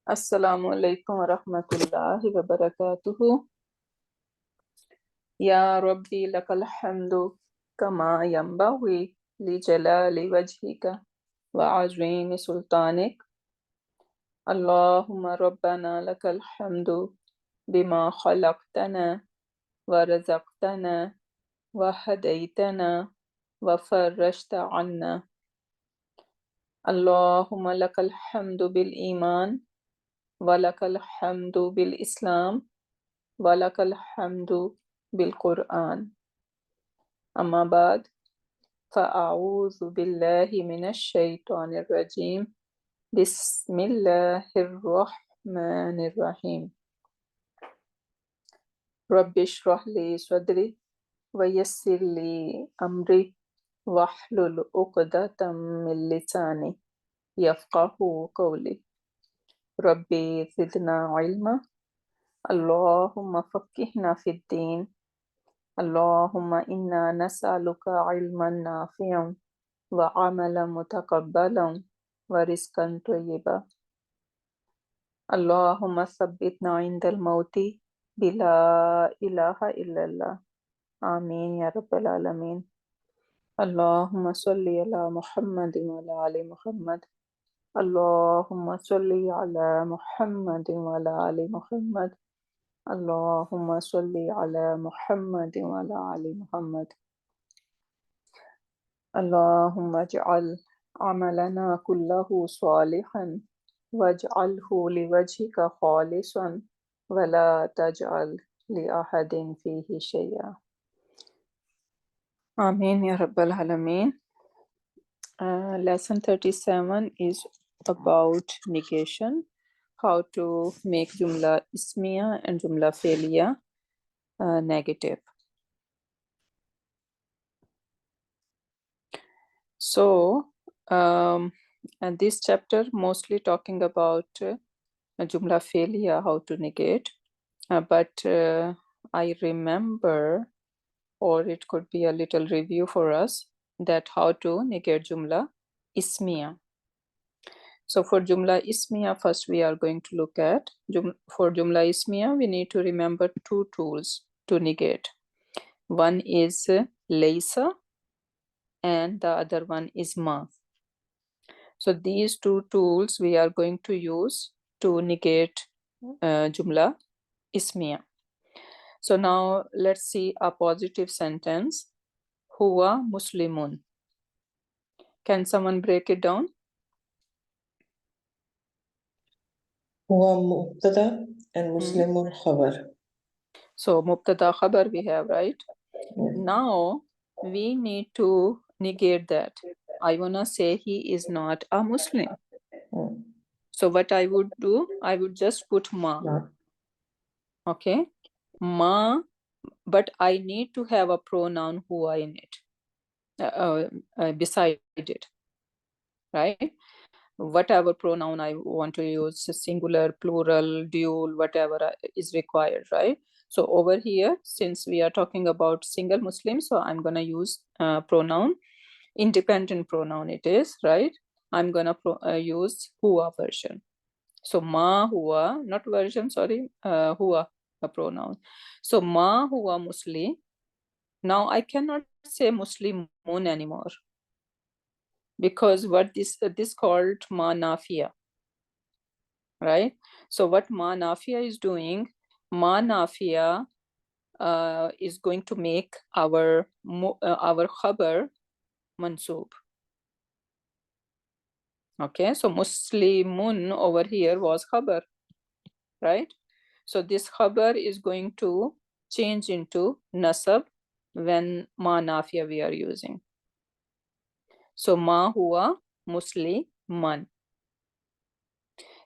Assalamu alaikum wa rahmatullahi wa barakatuhu. Ya Rabbi lakal hamdu kama yanbaghi li jalali wajhika wa azimi sultanik. Allahumma rabbana lakal hamdu bima khalaqtana wa razaqtana wa hadaytana wa farrashta anna. Allahumma lakal hamdu bil iman wa lakal hamdu bil islam wa lakal hamdu bil Quran. Amma ba'd, fa'a'udhu billahi minash shaitanir rajim. Bismillahir rahmanir rahim. Rabbi shrah li sadri wa yassir li amri wahlul uqdatam min lisani yafqahu qawli. Rabbi zidna ilma. Allahumma faqqihna fid din. Allahumma inna nas'aluka ilman nafi'an wa amalan mutaqabbalan wa rizqan tayyiba. Allahumma thabbitna indal mauti bila ilaha illallah. Ameen ya rabbal alameen. Allahumma salli ala Muhammadin wa ala ali Muhammad. Allahumma salli ala Muhammadin wa ala ali Muhammad. Allahumma salli ala Muhammadin wa ala ali Muhammad. Allahumma ij'al amalana kullahu salihan waj'alhu liwajhika khalisan wa la taj'al li ahadin fihi shay'a. Ameen ya rabbal alameen. Lesson 37 is about negation, how to make jumla ismiya and jumla fe'liya negative. So, and this chapter mostly talking about jumla fe'liya, how to negate, but I remember, or it could be a little review for us, that how to negate jumla ismiya. So for jumla ismiya, first we are going to look at, for jumla ismiya, we need to remember two tools to negate. One is laysa and the other one is ma. So these two tools we are going to use to negate jumla ismiya. So now let's see a positive sentence. Huwa muslimun. Can someone break it down? Huwa mubtada and muslimun khabar. So mubtada khabar we have, right? Now we need to negate that. I wanna say he is not a Muslim. So what I would do, I would just put ma. Okay, ma, but I need to have a pronoun huwa in it, beside it, right? Whatever pronoun I want to use, singular, plural, dual, whatever is required, right? So over here, since we are talking about single Muslim, so I'm gonna use pronoun, independent pronoun it is, right? I'm gonna use huwa version. So ma huwa, not version, sorry, huwa, a pronoun. So ma huwa muslim. Now I cannot say muslimun anymore, because what this called ma nafiya, right? So what ma nafiya is doing, ma nafiya is going to make our khabar mansub. Okay, so muslimun over here was khabar, right? So this khabar is going to change into nasab when ma nafiya we are using. So ma huwa musliman.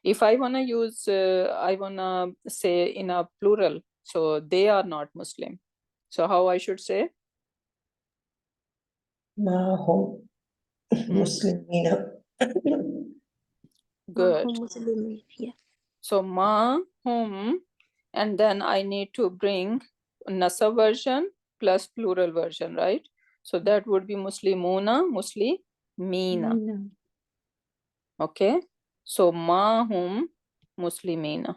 If I wanna use, I wanna say in a plural, so they are not Muslim. So how I should say? Ma hum muslimina. Good. So ma hum, and then I need to bring nasab version plus plural version, right? So that would be muslimuna, muslimina. Okay. So ma hum muslimina.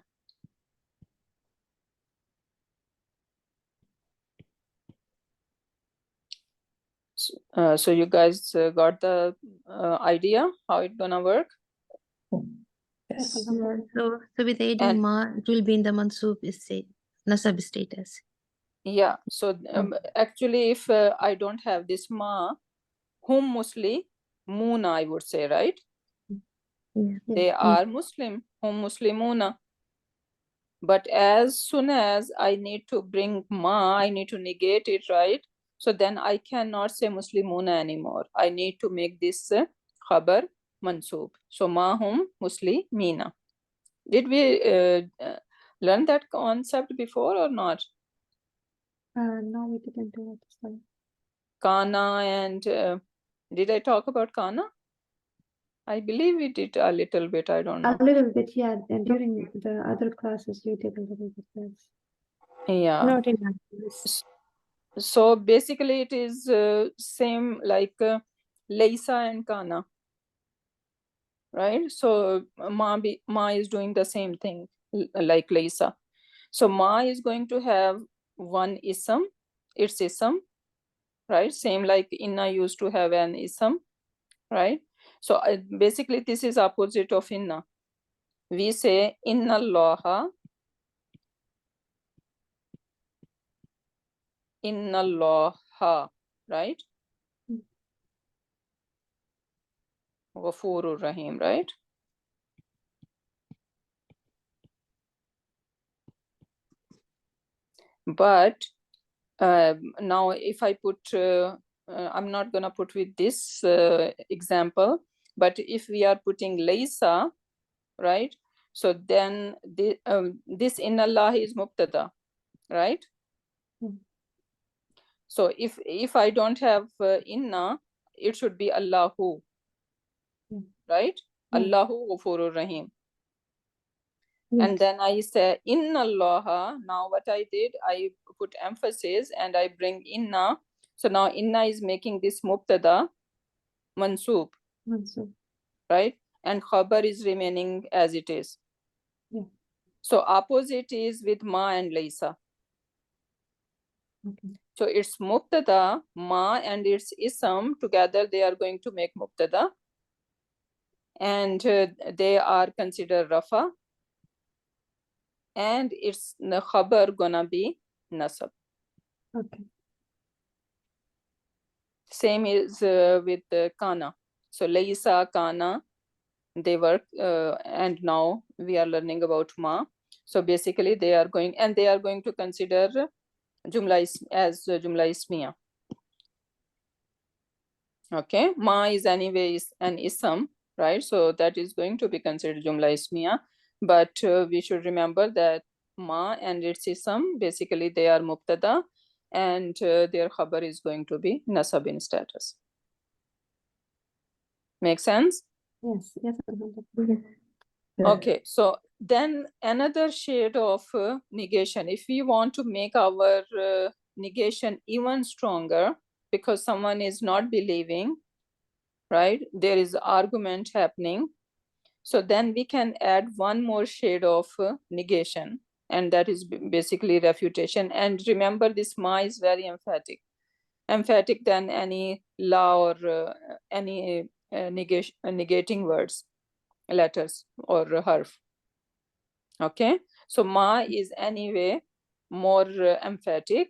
So you guys got the idea how it gonna work? Yes. Yeah, so with aiding And- ma, it will be in the mansub state, nasab status. Yeah, so actually if I don't have this ma, hum muslimuna, I would say, right? Yeah. They are Muslim, hum muslimuna. But as soon as I need to bring ma, I need to negate it, right? So then I cannot say muslimuna anymore. I need to make this khabar mansub. So ma hum muslimina. Did we learn that concept before or not? No, we didn't do it. Sorry. Kana and did I talk about kana? I believe we did a little bit. I don't know. A little bit, yeah. And during the other classes, you did a little bit less. Yeah. Not enough. So basically it is same like Laysa and Kana, right? So Ma is doing the same thing like Laysa. So Ma is going to have one ism, its ism, right? Same like Inna used to have an ism, right? So basically this is opposite of Inna. We say Inna Allaha, Inna Allaha, right? Ghafurur Rahim, right? But now if I put, I'm not gonna put with this example, but if we are putting Laysa, right? So then this in Allah is Mubtada, right? So if I don't have Inna, it should be Allahu, right? Allahu Ghafurur Rahim. And then I say Inna Allah. Now what I did, I put emphasis and I bring Inna. So now Inna is making this Mubtada Mansub, right? And Khabar is remaining as it is. Yeah. So opposite is with Ma and Laysa. Okay. So it's Mubtada, Ma and its Ism together, they are going to make Mubtada. And they are considered Rafa. And it's the Khabar gonna be Nasab. Okay. Same is with Kana. So Laysa, Kana, they work, and now we are learning about Ma. So basically they are going, and they are going to consider Jumla as Jumla Ismiya. Okay, Ma is anyway an Ism, right? So that is going to be considered Jumla Ismiya. But we should remember that Ma and its Ism, basically they are Mubtada, and their Khabar is going to be Nasab in status. Make sense? Yes. Yes. Okay, so then another shade of negation. If we want to make our negation even stronger because someone is not believing, right? There is argument happening. So then we can add one more shade of negation, and that is basically refutation. And remember, this ma is very emphatic than any la or any negating words, letters or harf. Okay, so ma is anyway more emphatic,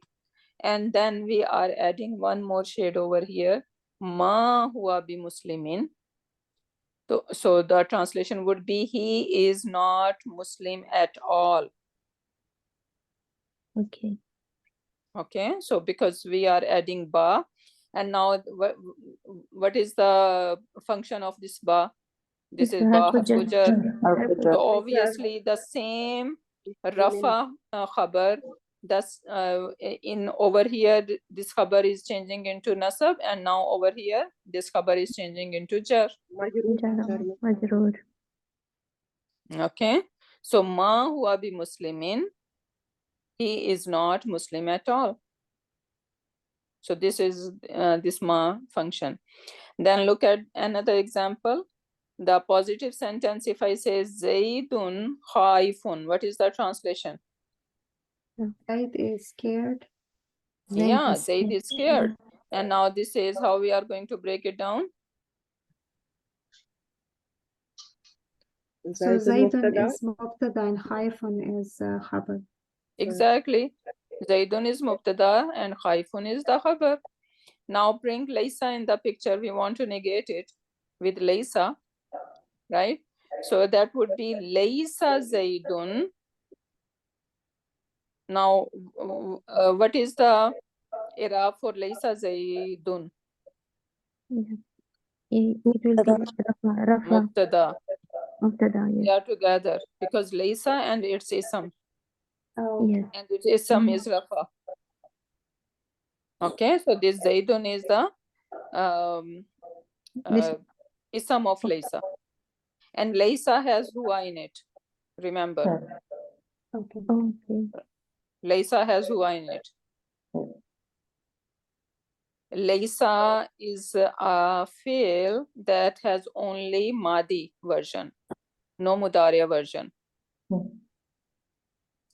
and then we are adding one more shade over here, ma huwa bi muslimin. So the translation would be he is not Muslim at all. Okay. Okay, so because we are adding ba, and now what is the function of this ba? This is ba harfu jar. So obviously the same rafa khabar, thus in over here this khabar is changing into nasab, and now over here this khabar is changing into jar. Majroor. Okay, so ma huwa bi muslimin, he is not Muslim at all. So this is this ma function. Then look at another example. the positive sentence, if I say Zaidun khaifun, what is the translation? Zaid is scared. Yeah, Zaid is scared. And now this is how we are going to break it down. So Zaidun is mubtada and khaifun is khabar. Exactly. Zaidun is mubtada and khaifun is the khabar. Now bring Laysa in the picture. We want to negate it with Laysa, right? So that would be Laysa Zaidun. Now, what is the era for Laysa Zaidun? It will be Rafa. Mubtada. Mubtada, They yes. are together because Laysa and its ism. Oh, Yes. And its ism is Rafa. Okay, so this Zaidun is the ism of Laysa. And Laysa has Hua in it. Remember, okay. Okay. Laysa has Hua in it. Laysa is a fi'l that has only Madi version, no Mudariya version.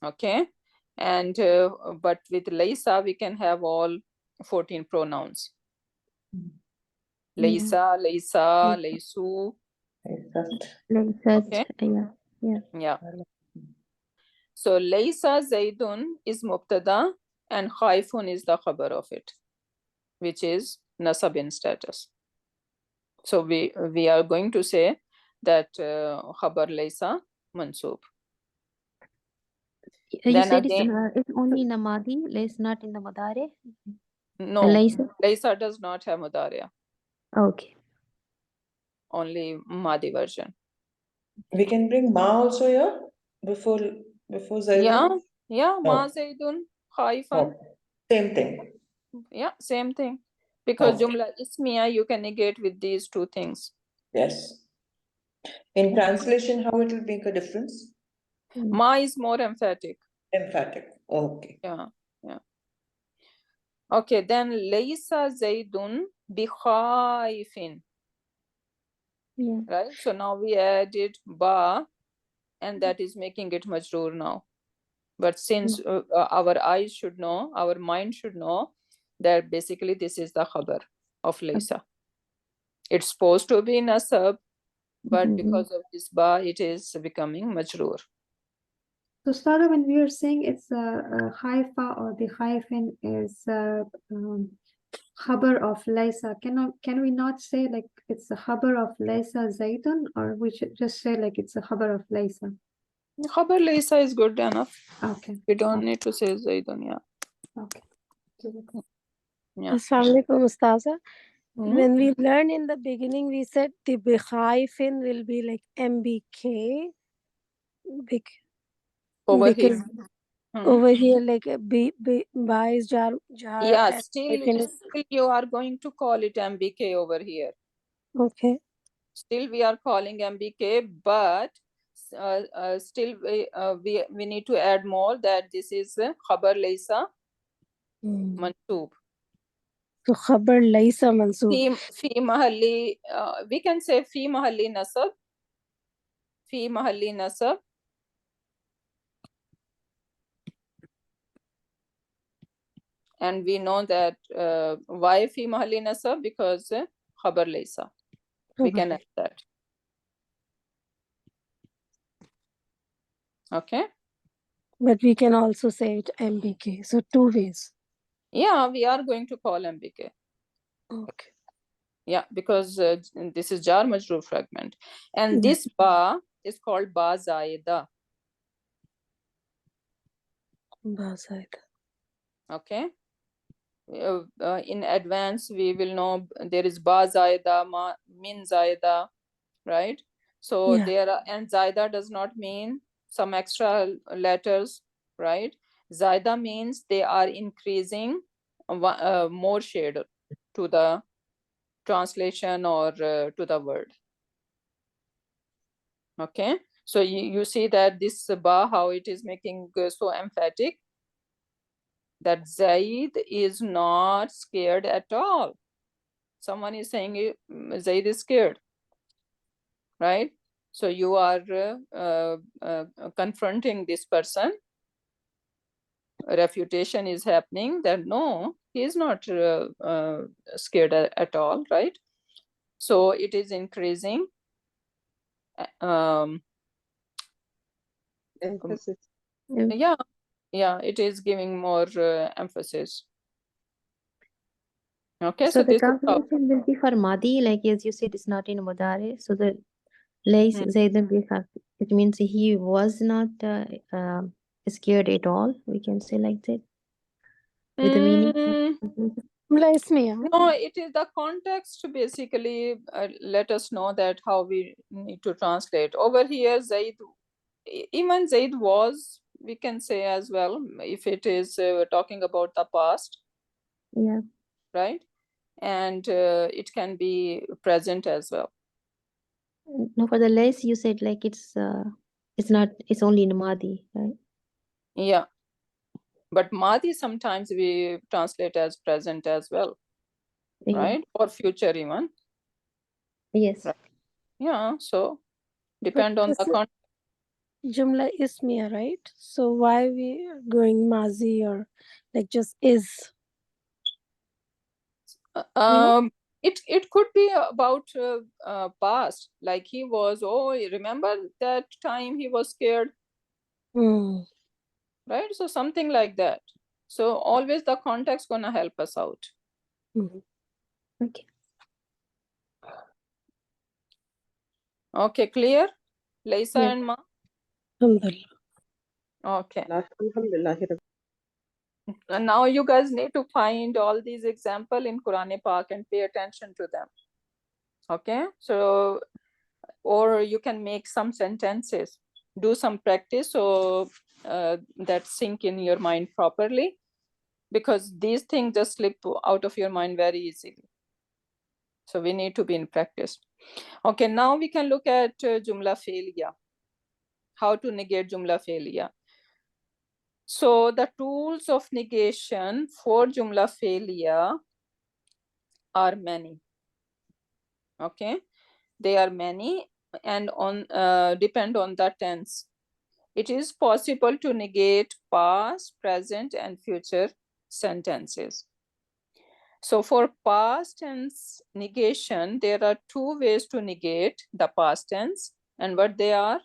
Okay, and but with Laysa we can have all 14 pronouns. Laysa, Laysa, Laysu. Okay. Yeah. So Laysa Zaidun is mubtada and khaifun is the khabar of it, which is nasab in status. So we are going to say that khabar Laysa mansub. You Then said again, it's only in the Madi, it's not in the Mudare? no, Laysa? Laysa does not have Mudariya, Okay. only Madi version. We can bring ma also here before Zaidun. Yeah, ma Oh. Zaidun, khaifan. Same thing. Yeah, same thing. Because Okay. Jumla Ismiya you can negate with these two things. Yes. In translation, how it will make a difference? Ma is more emphatic. Emphatic. Okay. Yeah. Okay, then Laysa Zaidun bi khaifin. Yeah. Right? So now we added ba, and that is making it majroor now. But since our eyes should know, our mind should know that basically this is the khabar of Laysa. It's supposed to be nasab, but because of this ba, it is becoming majroor. So Sada, when we are saying it's haifa or the hyphen is khabar of Laysa, can we not say like it's a khabar of Laysa Zaidun, or we should just say like it's a khabar of Laysa? Khabar Laysa is good enough. Okay. We don't need to say Zaidun, yeah. Okay. Yeah. Assalamualaikum, Ustaza. Mhm. When we learned in the beginning, we said the Bikhaifin will be like MBK. Over because here. over here, like Ba is jar. Yeah, and still hyphen is- you are going to call it MBK over here. Okay. Still we are calling MBK, but still we need to add more that this is Khabar Laysa Mansoob. So Khabar Laysa Mansoob. Fi Mahalli, we can say Fi Mahalli Nasab. Fi Mahalli Nasab. And we know that why Fi Mahalli Nasab? Because Khabar Laysa. We can add that. Okay. But we can also say it MBK. So two ways. Yeah, we are going to call MBK. Okay. Yeah, because this is jar majroor fragment. And this ba is called ba zaida. Ba Zaida. Okay. In advance, we will know there is ba zaida, min zaida, right? So there are, and zaida does not mean some extra letters, right? Zaida means they are increasing more shade to the translation or to the word. Okay, so you see that this ba, how it is making so emphatic that Zaid is not scared at all. Someone is saying Zaid is scared. right? So you are confronting this person. Refutation is happening that no, he is not scared at all, right? So it is increasing Emphasis. yeah, it is giving more emphasis. Okay, So so the this is how, translation will be for Madi, like as you said, it's not in Mudare. So the Lays Zaidan Bihaq, it means he was not scared at all. We can say like that. With the meaning. Jumla ismiya. no, it is the context basically let us know that how we need to translate. Over here, Zaid, even Zaid was, we can say as well, if it is talking about the past, Yeah. right? And it can be present as well. No, for the Lays you said like it's not, it's only in Madi, right? Yeah. But Madi sometimes we translate as present as well, Yeah. right? Or future even. Yes. Right. Yeah, so depend on this the is context. Jumla ismiya, right? So why we are going mazi or like just is? It could be about past, like he was, oh, remember that time he was scared, right? So something like that. So always the context gonna help us out. Okay. Okay, clear? Laysa Yeah. and Ma? Alhamdulillah. Okay. Alhamdulillah. And now you guys need to find all these example in Quran Pak and pay attention to them. Okay, so or you can make some sentences, do some practice so that sink in your mind properly, because these things just slip out of your mind very easily. So we need to be in practice. Okay, now we can look at Jumla Failure. How to negate Jumla Failure. So the tools of negation for Jumla Failure are many. Okay, they are many and on depend on the tense. It is possible to negate past, present, and future sentences. So for past tense negation, there are two ways to negate the past tense, and what they are,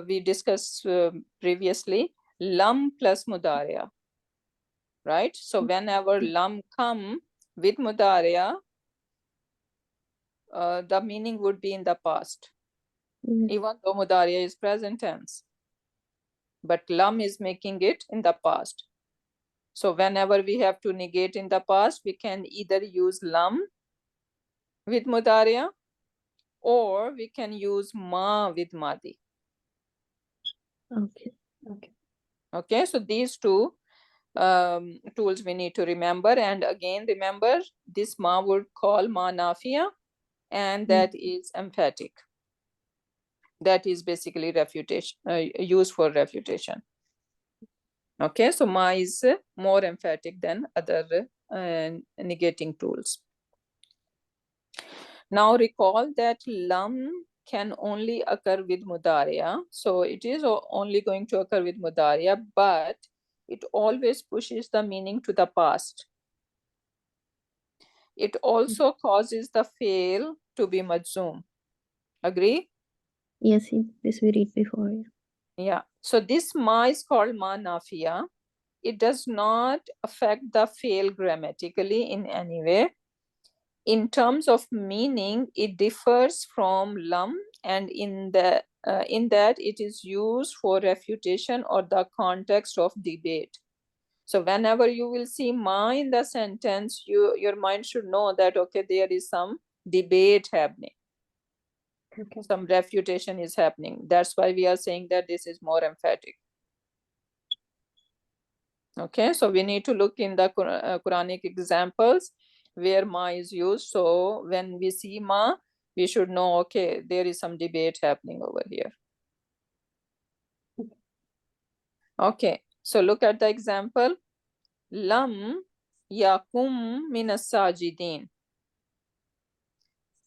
we discussed previously, lam plus mudariya, right? So whenever lam come with mudariya, the meaning would be in the past, even though mudariya is present tense, but lam is making it in the past. So whenever we have to negate in the past, we can either use lam with mudariya or we can use ma with madi. Okay. Okay, so these two tools we need to remember. And again, remember this ma would call ma nafiya, and that is emphatic. That is basically refutation, used for refutation. Okay, so ma is more emphatic than other negating tools. Now recall that lam can only occur with mudariya. So it is only going to occur with mudariya, but it always pushes the meaning to the past. It also causes the fail to be majzoom. Agree? Yes, this we read before. Yeah. So this ma is called ma nafiya. It does not affect the fail grammatically in any way. In terms of meaning, it differs from lam, and in that it is used for refutation or the context of debate. So whenever you will see ma in the sentence, your mind should know that, okay, there is some debate happening. Okay. Some refutation is happening. That's why we are saying that this is more emphatic. Okay, so we need to look in the Quranic examples where ma is used. So when we see ma, we should know, okay, there is some debate happening over here. Okay, so look at the example. Lam yakum minas sajidin.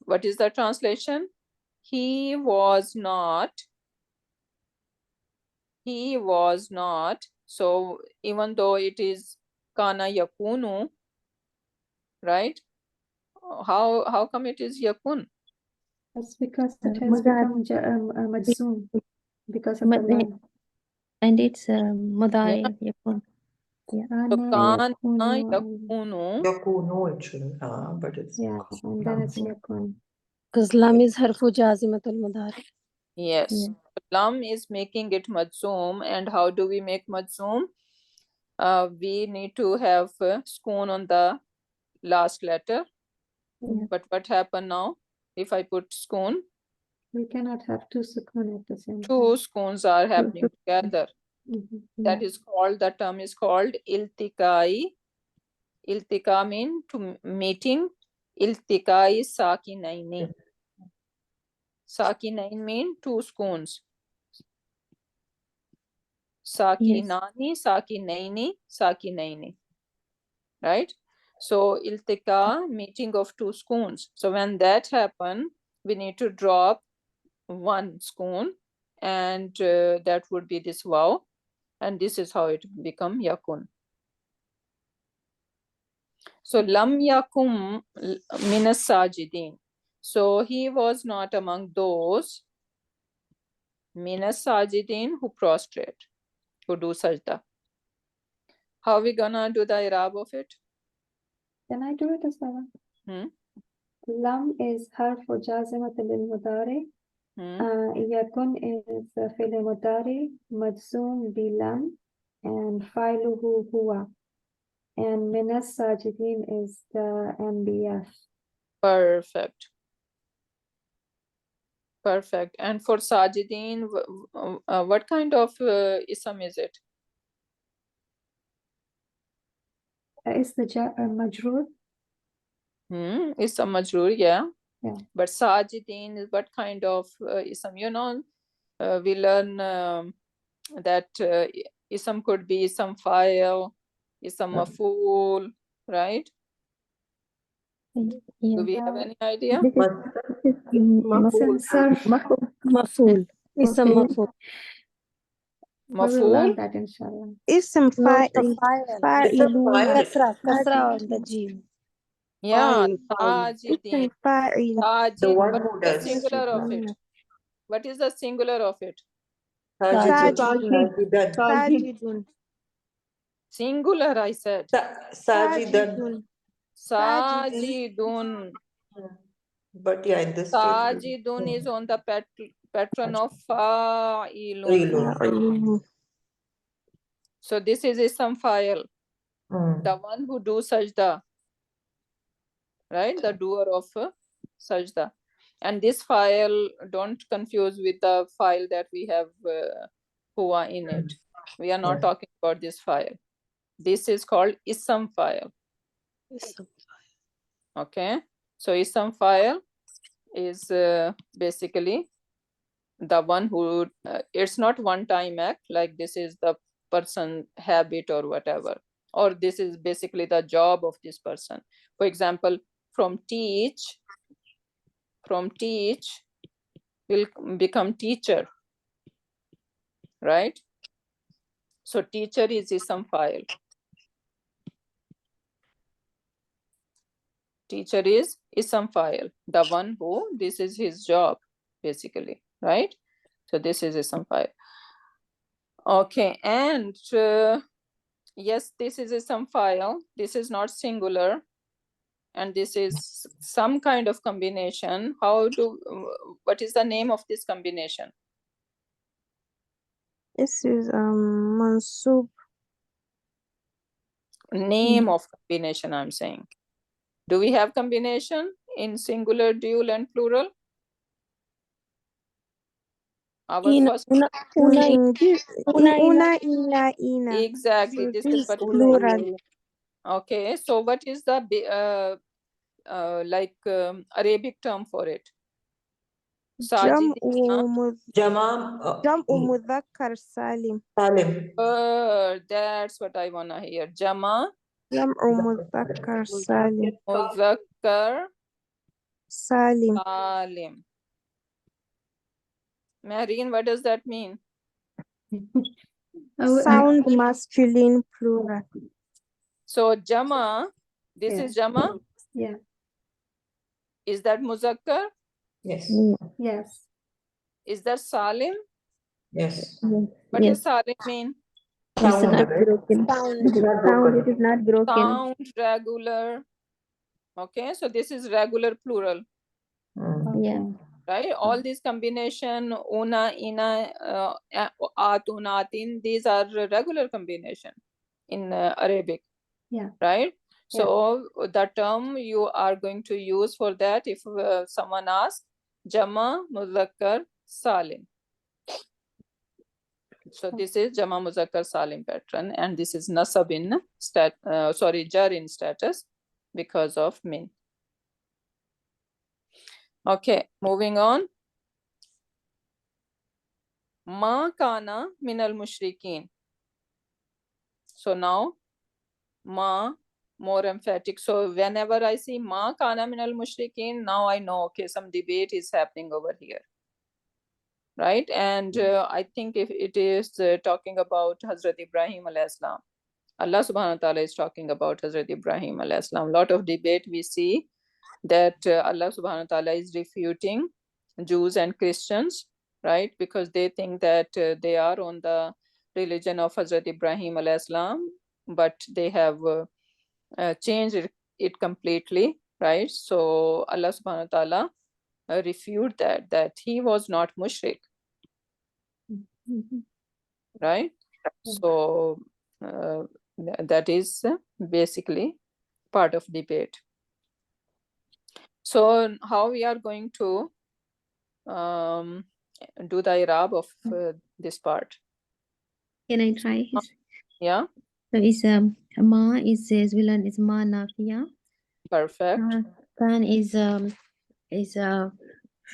What is the translation? he was not. He was not. So even though it is kana yakunu, right? How come it is yakun? That's because it has Mudari. become majzoom because of the But lam. and it's mudari yakun. Yeah. So Kana kana yakunu, yakunu. Yakunu actually. But it's yeah, and then it's yakun. Because lam is harfu jazimatul mudari. Yes. Yeah. Lam is making it majzoom. And how do we make majzoom? We need to have sukun on the last letter. Yeah. But what happened now? If I put sukun, We cannot have two sukun at the same time. two sukuns are happening together. Mhm. That is called, the term is called iltikai. Iltika mean to meeting. Iltikai sakinaini. Sakinain mean two sukuns. Sakinani, sakinaini, sakinaini. Right? So iltika, meeting of two sukuns. So when that happen, we need to drop one sukun, and that would be this waw, and this is how it become yakun. So lam yakum minas sajidin. So he was not among those minas sajidin who prostrate, who do sajda. How we gonna do the irab of it? Can I do it as well? Hmm? Lam is harfu jazimat lil mudari. Hmm? Yakun is fi'l mudari majzoom bi lam and fa'iluhu huwa. And minas sajidin is the MBF. Perfect. Perfect. And for sajidin, what kind of ism is it? Is the majroor? Ism majroor, yeah. Yeah. But sajidin is what kind of ism? You know, we learn that ism could be ism file, ism maf'ul, right? Yeah. Do we have any idea? This is Maf'ul. Maful. Ism maful. We will Maf'ul? learn that inshallah. اسم No, فاعل fa'il. فاعلون Kasra on the Jim. Yeah, فاعل sajidin. اسم فاعل The Sajid, one what who is the does. singular of it? What is the singular of it? Sajid. ساجد Sajidan. ساجد Singular, I said. Sajidan. Sajidun. But yeah, in this case. Sajidun is on the pattern of fa'ilun. Reload. فاعل So this is ism file, Mm. the one who do sajda, right? The doer of sajda. And this file, don't confuse with the file that we have huwa in it. We are not Yeah. talking about this file. This is called ism file. Okay. So ism file is basically the one who, it's not one time act, like this is the person habit or whatever, or this is basically the job of this person. For example, from teach will become teacher, right? So teacher is ism file. Teacher is ism file, the one who, this is his job basically, right? So this is ism file. Okay, and yes, this is ism file. This is not singular, and this is some kind of combination. What is the name of this combination? This is منصوب Name of combination, I'm saying. Do we have combination in singular, dual, and plural? Our first, una ina ina. exactly, So this this is is what. plural. Okay, so what is the Arabic term for it? جمع Jama. مذكر سالم. Salim. That's what I wanna hear. Jama جمع مذكر سالم. Muzakkar سالم. Salim. Maureen, what does that mean? Sound masculine plural. So Jama, this is Jama. Yeah. Is that Muzakkar? Yes. Yes. Is that Salim? Yes. What Yes. does Salim mean? It's Sound, not right? broken. Sound. It's not Sound, broken. it is not broken. Sound, regular. Okay, so this is regular plural, Yeah. Okay. right? All these combination, una, ina, atun, atin, these are regular combination in Arabic. Yeah. Right? So the term you are going to use for that if someone asks, Jama Muzakkar Salim. So this is Jama Muzakkar Salim pattern, and this is Nasab in jar in status because of min. Okay, moving on. Ma kana min al mushrikeen. So now ma, more emphatic. So whenever I see ma kana min al mushrikeen, now I know, okay, some debate is happening over here. Right? And I think if it is talking about Hazrat Ibrahim alayhi salam, Allah subhanahu wa ta'ala is talking about Hazrat Ibrahim alayhi salam. Lot of debate we see that Allah subhanahu wa ta'ala is refuting Jews and Christians, right? Because they think that they are on the religion of Hazrat Ibrahim alayhi salam, but they have changed it completely, right? So Allah subhanahu wa ta'ala refute that he was not mushrik, right? So that is basically part of debate. So how we are going to do the i'rab of this part? Can I try? Yeah, So it's ma is Zwillan is ma nafiya. perfect. Kan is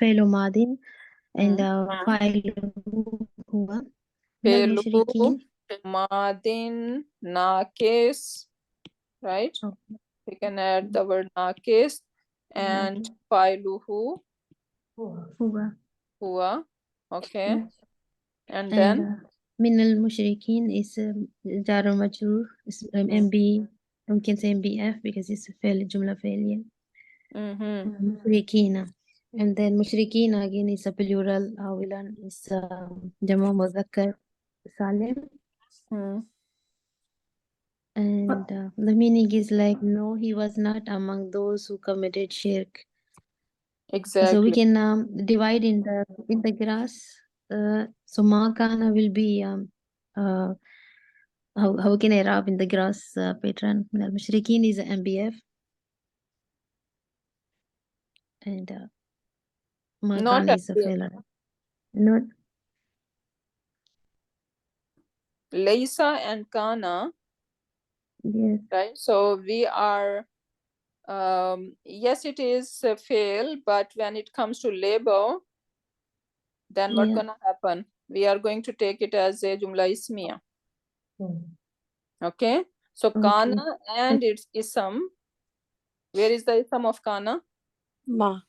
فعل ماضي and فاعل هو من Fi'lu المشركين. madin nakis, right? Okay. We can add the word nakis and fa'iluhu هو. huwa. Okay. Yes. And And then من المشركين is جار مجرور is MB. We can say MBF because it's a فعل جملة فعلية. مشركين. And then مشركين again is a plural. أولا is جمع مذكر سالم. And the meaning is like, no, he was not among those who committed shirk. exactly. So we can divide in the grass. So ma kana will be how can I wrap in the grass pattern? Al mushrikeen is MBF. And ma Not kana is a MBF. failure. Not Laysa and kana, yes. right? So we are yes, it is a fail, but when it comes to labor, then what's Yeah. gonna happen? We are going to take it as a jumla ismiya. Okay, so Okay. kana and its ism. Where is the ism of kana? Ma.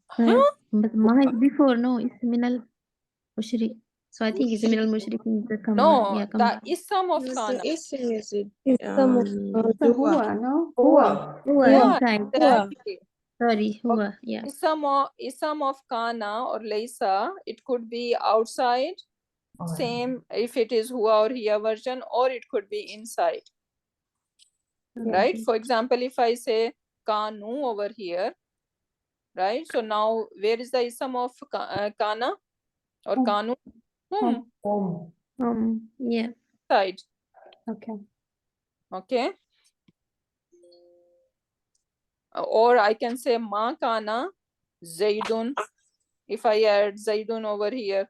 Huh? But ma is before, no, it's minal mushrik. So I think it's minal mushrikin. No, Yeah, the ism of Yes, kana. it's it. It's some of So huwa, no? Huwa. Huwa Yeah, inside. exactly. Sorry, huwa, yeah. Ism of kana or laysa, it could be outside, same if it is huwa or hiya version, or it could be inside. Right? For example, if I say kanu over here, right? So now where is the ism of kana or kanu? Yeah. Side. Okay. Okay. Or I can say ma kana zaidun. If I add zaidun over here,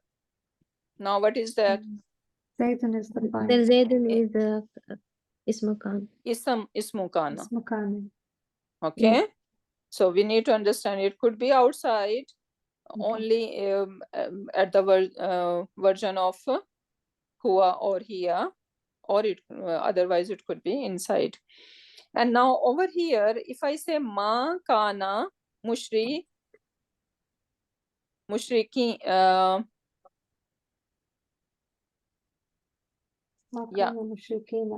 now what is that? Zaytun is the point. Then Zaidun is Ismu Khan. Ismu kana. Ismu kana. Okay. So we need to understand it could be outside only at the version of huwa or hiya, or it otherwise it could be inside. And now over here, if I say ma kana mushri, Mushriki, Ma yeah, kana mushrikina.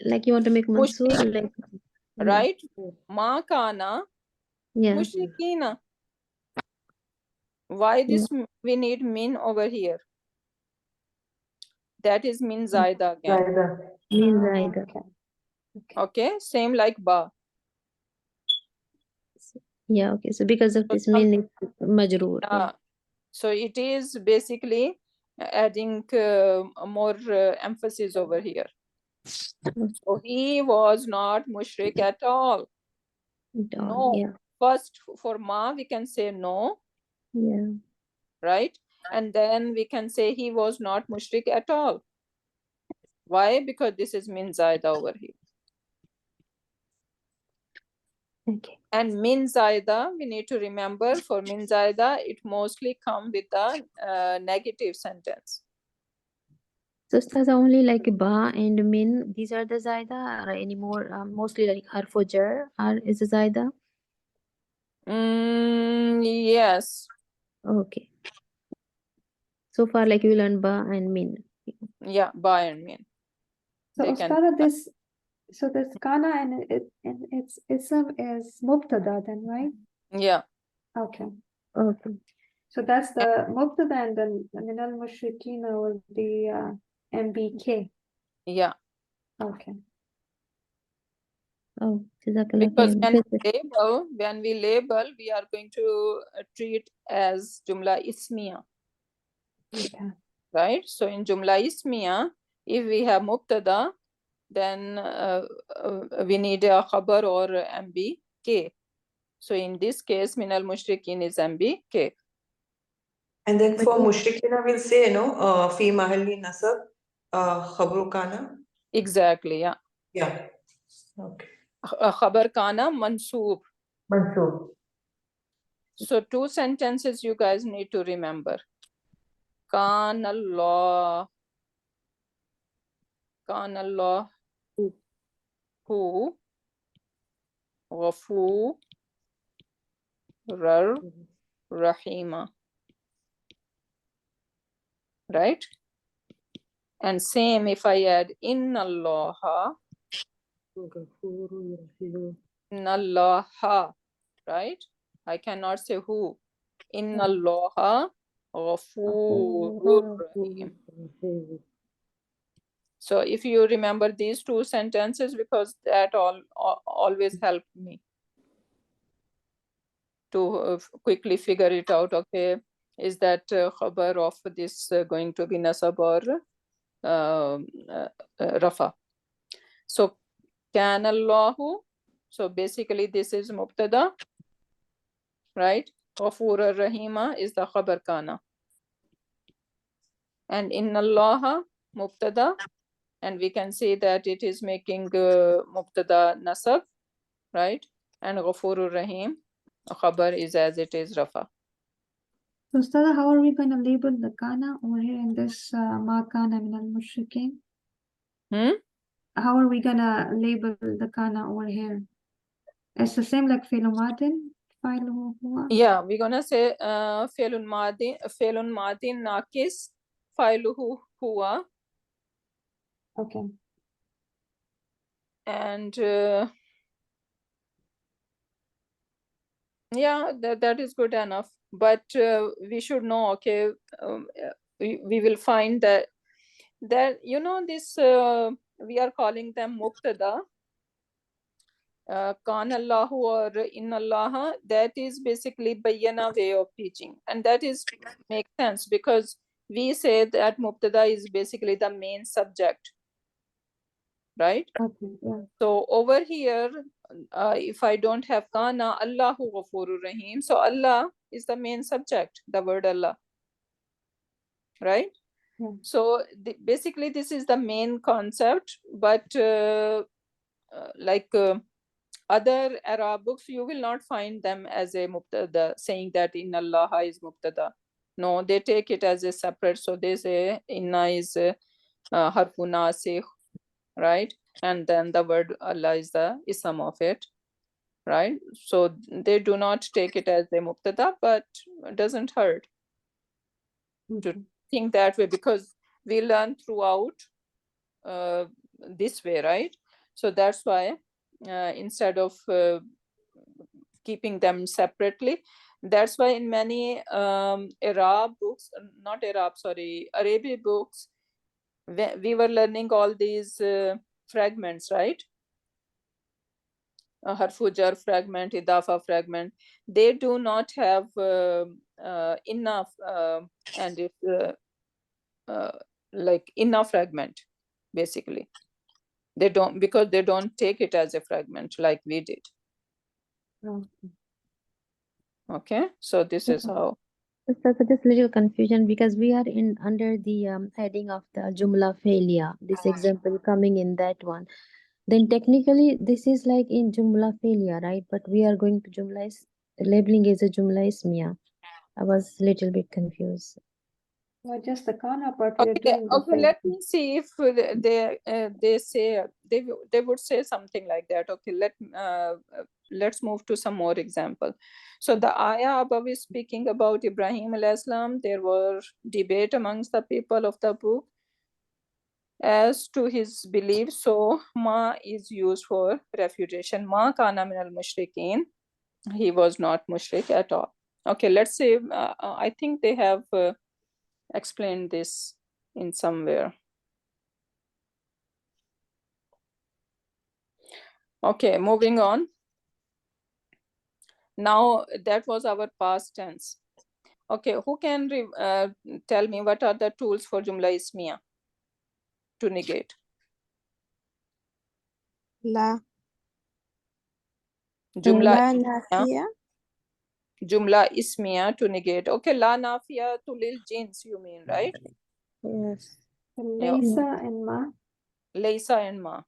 Like you want to make mansur, Mushrik, like yeah, right? Ma kana yeah, mushrikina. Why this we need min over here? That is min zaida again. means Ah, either. okay. Okay, same like ba. Yeah, okay. So because of So this mean it's majroor. Yeah. yeah. So it is basically adding more emphasis over here. So he was not mushrik at all. At all, No. yeah, First, for ma, we can say no, yeah. right? And then we can say he was not mushrik at all. Why? Because this is min zaida over here. Okay. And min zaida, we need to remember for min zaida, it mostly come with the negative sentence. So Ustaza, only like ba and min, these are the zaida, or any more? Mostly like harfu jar is a zaida. Yes. Okay. So far, like you learn ba and min. Yeah, ba and min. So They can. Ustada, this kana and its ism is mubtada then, right? Yeah. Okay. Okay. So that's the mubtada and then min al mushrikina will be MBK. Yeah. Okay. Oh, Jazakallah Because khairan. when we label, we are going to treat as jumla ismiya, Okay. right? So in jumla ismiya, if we have mubtada, then we need a khabar or MBK. So in this case, min al mushrikin is MBK. And then But for if- mushrikina, we'll say, fi mahalli nasab, khabru kana. Exactly, yeah. Yeah. Okay. Khabar kana mansoob. Mansoob. So two sentences you guys need to remember. Kan Allah who Ghafur Rahima. Right? And same if I add Inna Allah, right? I cannot say who. Inna Allah Ghafurur Rahim. So if you remember these two sentences, because that always helped me to quickly figure it out. Okay, is that khabar of this going to be nasab or rafa? So can Allahu. So basically this is mubtada, right? Ghafur ar-Rahima is the khabar kana. And inna Allah mubtada, and we can say that it is making mubtada nasab, right? And Ghafur ar-Rahim khabar is as it is rafa. So Ustada, how are we going to label the kana over here in this ma kana min al mushrikin? How are we gonna label the kana over here? It's the same like fi'l madin, fa'iluhu huwa. Yeah, we're gonna say fi'lun madin nakis fa'iluhu huwa. Okay. And yeah, that is good enough. But we should know, okay, we will find that this we are calling them mubtada. Kan Allahu or in Allah, that is basically bayyana way of teaching, and that is makes sense because we say that mubtada is basically the main subject, right? Okay. Yeah. So over here, if I don't have kana, Allahu Ghafurur Rahim, so Allah is the main subject, the word Allah, right? Yeah. So basically this is the main concept, but other Arab books, you will not find them as a mubtada, saying that in Allah is mubtada. No, they take it as a separate. So they say inna is harfu nasikh, right? And then the word Allah is the ism of it. right? So they do not take it as a mubtada, but it doesn't hurt to think that way, because we learn throughout this way, right? So that's why instead of keeping them separately, that's why in many Arab books, not Arab, sorry, Arabic books, we were learning all these fragments, right? Harfu jar fragment, idafa fragment, they do not have enough and if like enough fragment, basically. They don't, because they don't take it as a fragment like we did. Okay, so this is how. So just little confusion because we are in under the heading of the Jumla failure. This example coming in that one. Then technically this is like in Jumla failure, right? But we are going to Jumla labeling as a Jumla Ismiya. I was little bit confused. Well, just the kana part we are Okay, doing the okay, same. let me see if they say they would say something like that. Okay, let's move to some more example. So the ayah above is speaking about Ibrahim alayhis salam. There were debate amongst the people of the book as to his belief. So ma is used for refutation. Ma kana min al mushrikeen. He was not mushrik at all. Okay, let's say I think they have explained this in somewhere. Okay, moving on. Now that was our past tense. Okay, who can tell me what are the tools for Jumla Ismiya to negate? La. Jumla La Ismiya, nafiya. Jumla Ismiya to negate. Okay, la nafiya to lil jins, you mean, right? Yes. Laysa and ma. Laysa and ma.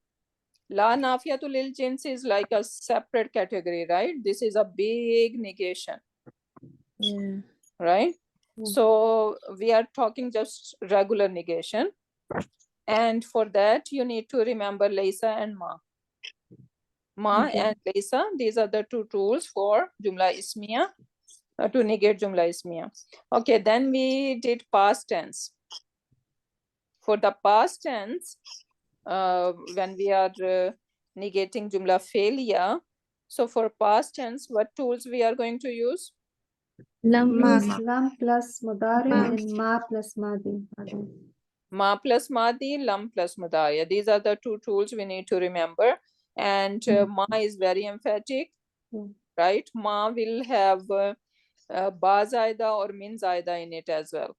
La nafiya to lil jins is like a separate category, right? This is a big negation. Yeah. Right? So we are talking just regular negation. And for that, you need to remember Laysa and Ma. Ma and Laysa, these are the two tools for Jumla Ismiya, to negate Jumla Ismiya. Okay, then we did past tense. For the past tense, when we are negating Jumla failure, so for past tense, what tools we are going to use? Lam Use lam plus mudari Ma. and ma plus madi. Ma plus madi, lam plus mudari. These are the two tools we need to remember. And ma is very emphatic, right? Ma will have ba zaida or min zaida in it as well.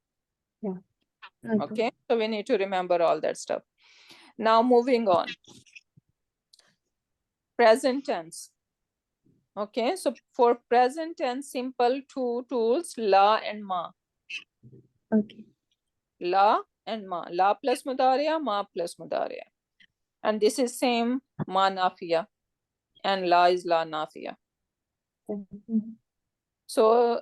Okay, so we need to remember all that stuff. Now moving on. Present tense. Okay, so for present tense, simple two tools, la and ma. Okay. La and ma. La plus mudariya, ma plus mudariya. And this is same ma nafiya. And la is la nafiya. So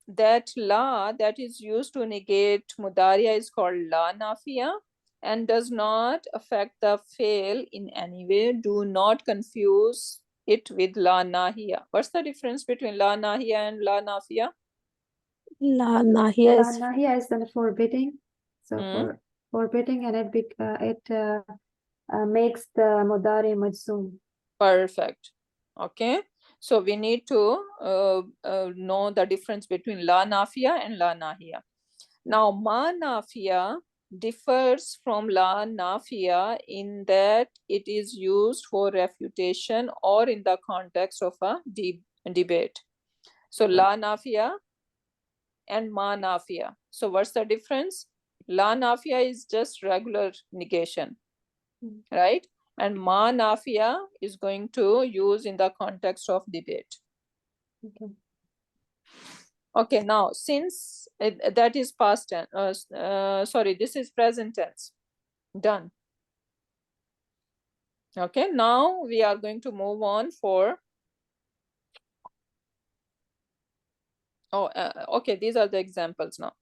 that la that is used to negate mudariya is called la nafiya and does not affect the fail in any way. Do not confuse it with la nahiya. What's the difference between la nahiya and la nafiya? La nahiya is Nahiya is the forbidding. So for forbidding, and it makes the mudari majzoom. Perfect. Okay. So we need to know the difference between la nafiya and la nahiya. Now ma nafiya differs from la nafiya in that it is used for refutation or in the context of a debate. So la nafiya and ma nafiya. So what's the difference? La nafiya is just regular negation, right? And ma nafiya is going to use in the context of debate. Okay, now since that is past tense, sorry, this is present tense. Done. Okay, now we are going to move on for, okay, these are the examples now.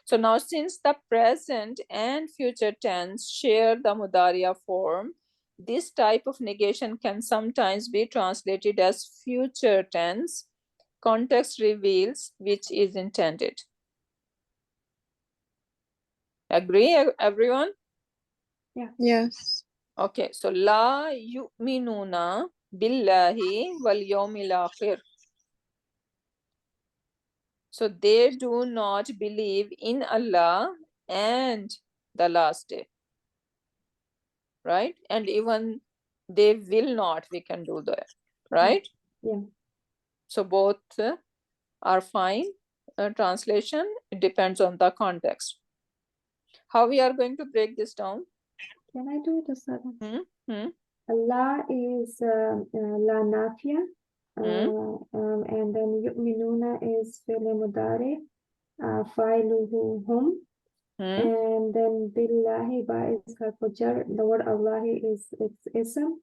So now since the present and future tense share the mudariya form, this type of negation can sometimes be translated as future tense. Context reveals which is intended. Agree, everyone? Yes. Okay, so la yu'minuna billahi wal yawmil akhir. So they do not believe in Allah and the last day. Right? And even they will not, we can do that. Right? Yeah. So both are fine. Translation, it depends on the context. How we are going to break this down? Can I do it, Ustadha? Hmm? Allah is la nafia, and then yu'minuna is fi'l mudari, fa'iluhu hum, and then billahi ba is harfu jar. The word Allah is it's ism,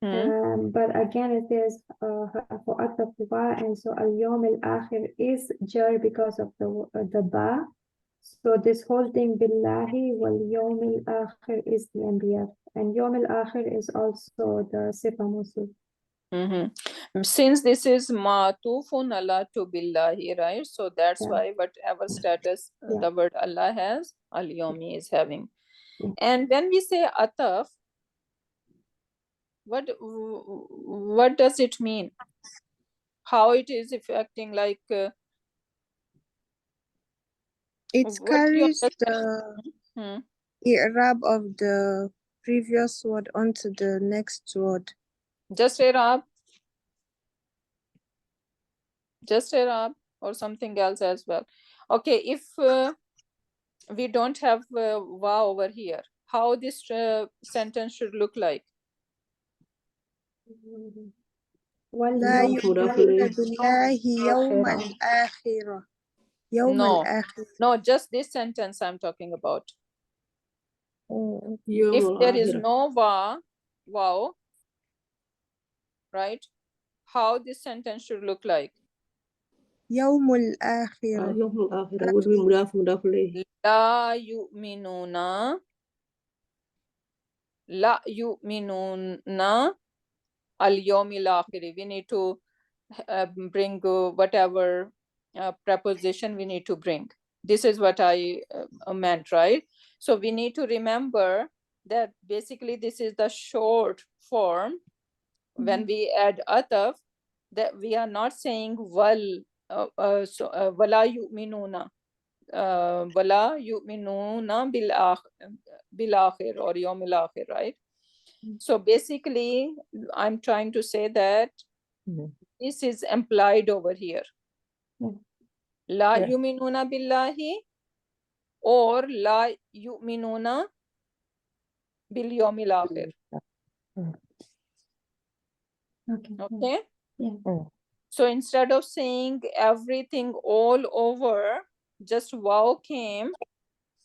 but again it is harfu ataf ba, and so al yawm al akhir is jar because of the ba. So this whole thing billahi wal yawm al akhir is the MBF, and yawm al akhir is also the sifa mawsuf. Since this is ma'tufun ala to billahi, right? So that's Yeah. why whatever status Yeah. the word Allah has, al-yawmi is having. Yeah. And when we say ataf, what does it mean? How it is affecting, like It what do you carries understand? the i'rab of the previous word onto the next word. Just Arab, or something else as well. Okay, if we don't have wa over here, how this sentence should look like? لا يؤمنون بالله يوم الآخرة. يوم No. الآخرة. No, just this sentence I'm talking about. Oh. If there is no wow, right? How this sentence should look like? يوم الآخرة. يوم الآخرة would be مضاف إليه. لا يؤمنون اليوم الآخر. We need to bring whatever preposition we need to bring. This is what I meant, right? So we need to remember that basically this is the short form. When we add ataf, that we are not saying wala yu'minuna, wala yu'minuna bil akhir or yawmil akhir, right? So basically, I'm trying to say that this is implied over here. La yu'minuna billahi or la yu'minuna bil yawmil akhir. Okay. Yeah. So instead of saying everything all over, just wow came,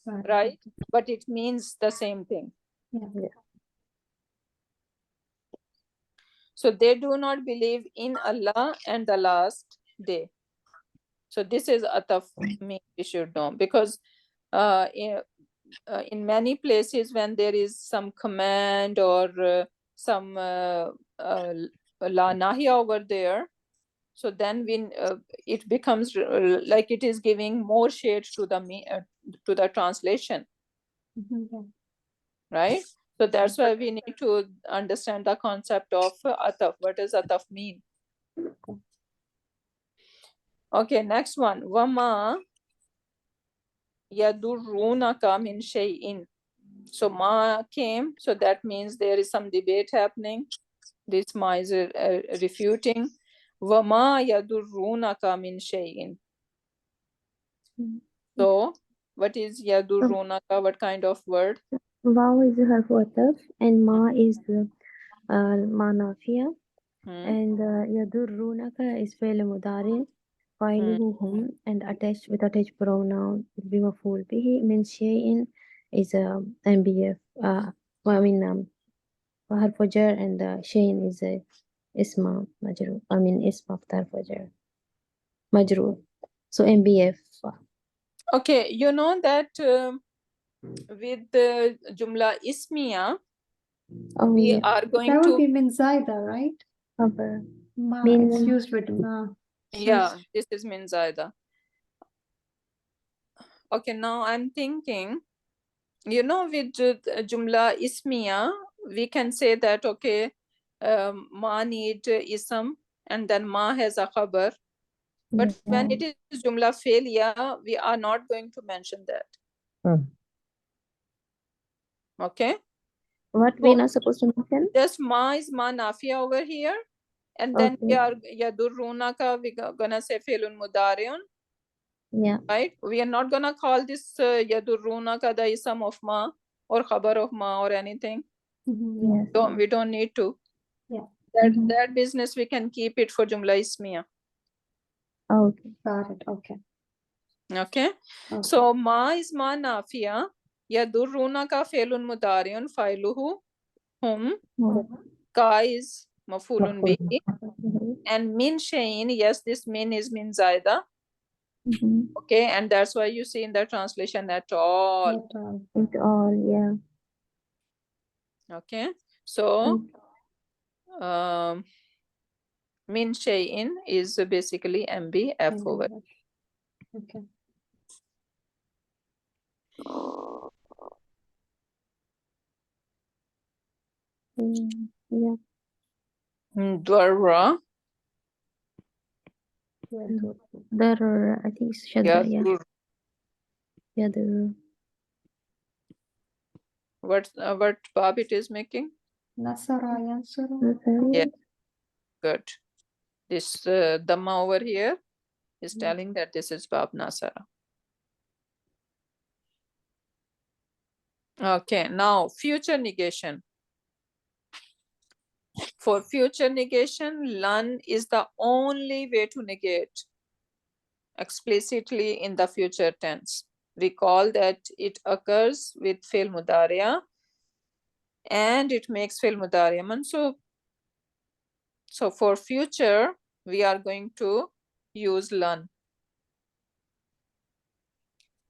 right? But it means the same thing. Yeah. So they do not believe in Allah and the last day. So this is ataf me, we should know, because in many places when there is some command or some la nahiya over there, so then when it becomes like it is giving more shade to the translation, right? So that's why we need to understand the concept of ataf. What does ataf mean? Okay, next one. Wama yadurrunaka min shay'in. So ma came, so that means there is some debate happening. This ma is refuting. Wama yadurrunaka min shay'in. So what is yadurrunaka? What kind of word? Waw is harfu ataf and ma is ma nafiya. And yadurrunaka is fi'l mudari, fa'iluhu hum, and attached with attached pronoun will be maf'ul bihi. Min shay'in is MBF. Harfu jar, and shay'in is isma majrur. Isma of harfu jar majrur. So MBF. Okay, you know that with the jumla ismiya, Oh, We yeah. are going That would to, be min zaida, right? Cover. Ma, Min- it's used with ma. yeah, this is min zaida. Okay, now I'm thinking, you know, with jumla ismiya, we can say that, okay, ma need ism, and then ma has a khabar. But when it is jumla failure, we are not going to mention that. Okay, What So- we're not supposed to mention? just ma is ma nafiya over here, and then we Okay. are yadurrunaka, we gonna say fi'lun mudari'un, Yeah. right? We are not gonna call this yadurrunaka the ism of ma or khabar of ma or anything. Mhm, Yes. We don't need to. Yeah. That business we can keep it for jumla ismiya. Okay. Got it. Okay. Okay. Okay. So ma is ma nafiya, yadurrunaka fi'lun mudari'un, fa'iluhu hum, ka is maf'ulun bihi, and min shay'in, yes, this min is min zaida. Mm-hmm. Okay, and that's why you see in the translation at all. At all. It all, yeah. Okay, so min shay'in is basically MBF over. Okay. Yeah. Dwarra, There, I think it's Shadda, yeah. yadur. Yeah, there. What Bab it is making? Nasara yansuru. Okay. Yeah. Good. This Dhamma over here is telling that this is Bab Nasara. Okay, now future negation. For future negation, lan is the only way to negate explicitly in the future tense. Recall that it occurs with fi'l mudariya and it makes fi'l mudariya mansub. So for future, we are going to use lan.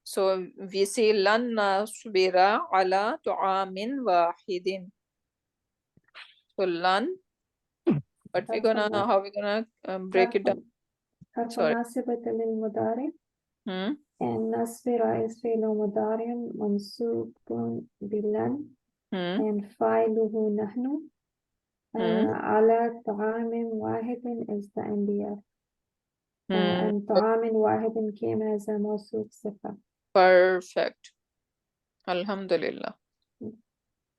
So we see lan nasbira ala tu'amin wahidin. So lan, but we're gonna, how we're gonna break it down? Sorry. ناصبة للمضارع Hmm? and نصبر is فعل مضارع منصوب بلن Hmm? and فاعله نحن على طعام واحد is the MBF Hmm. and طعام واحد came as a موصوف صفة. Perfect. Alhamdulillah.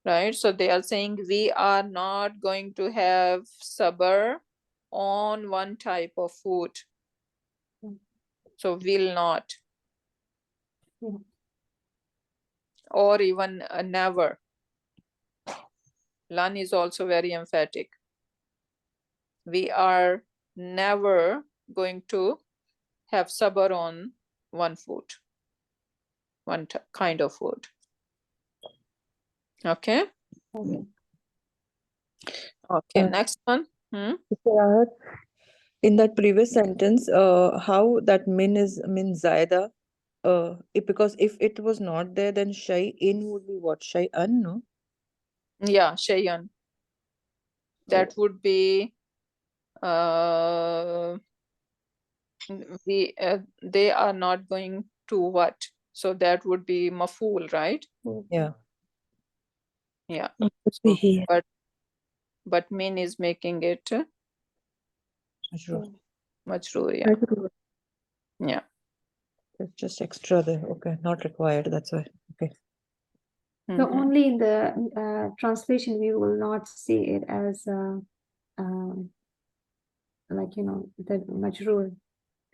Right, so they are saying we are not going to have sabr on one type of food. So will not. Or even never. Lan is also very emphatic. We are never going to have sabr on one food, one kind of food. Okay. Okay, next one. In that previous sentence, how that min is min zaida? Because if it was not there, then shay'in would be what? Shay'an, no? Yeah, Shayan. That would be they are not going to what? So that would be maful, right? Yeah. Yeah. Be here. But min is making it Majroor. majroor. Yeah. Yeah. It's just extra there. Okay, not required. That's why. Okay. So Mhm. only in the translation we will not see it as like the majroor.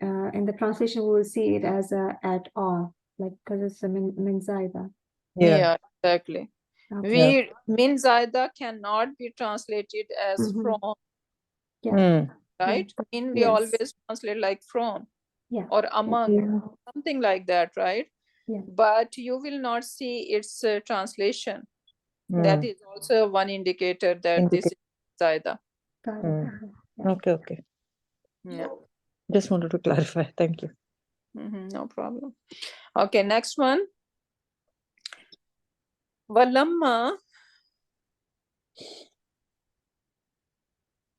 In the translation we will see it as at all, like because it's a min zaida. Yeah, exactly. Okay. Min zaida cannot be translated as Mhm. from, Yeah. right? Min we Yes. always translate like from Yeah. or among, something like that, right? Yeah. But you will not see its translation. That is also one indicator that this is zaida. Got it. Yeah. Okay, okay. Yeah. Just wanted to clarify. Thank you. No problem. Okay, next one. Walamma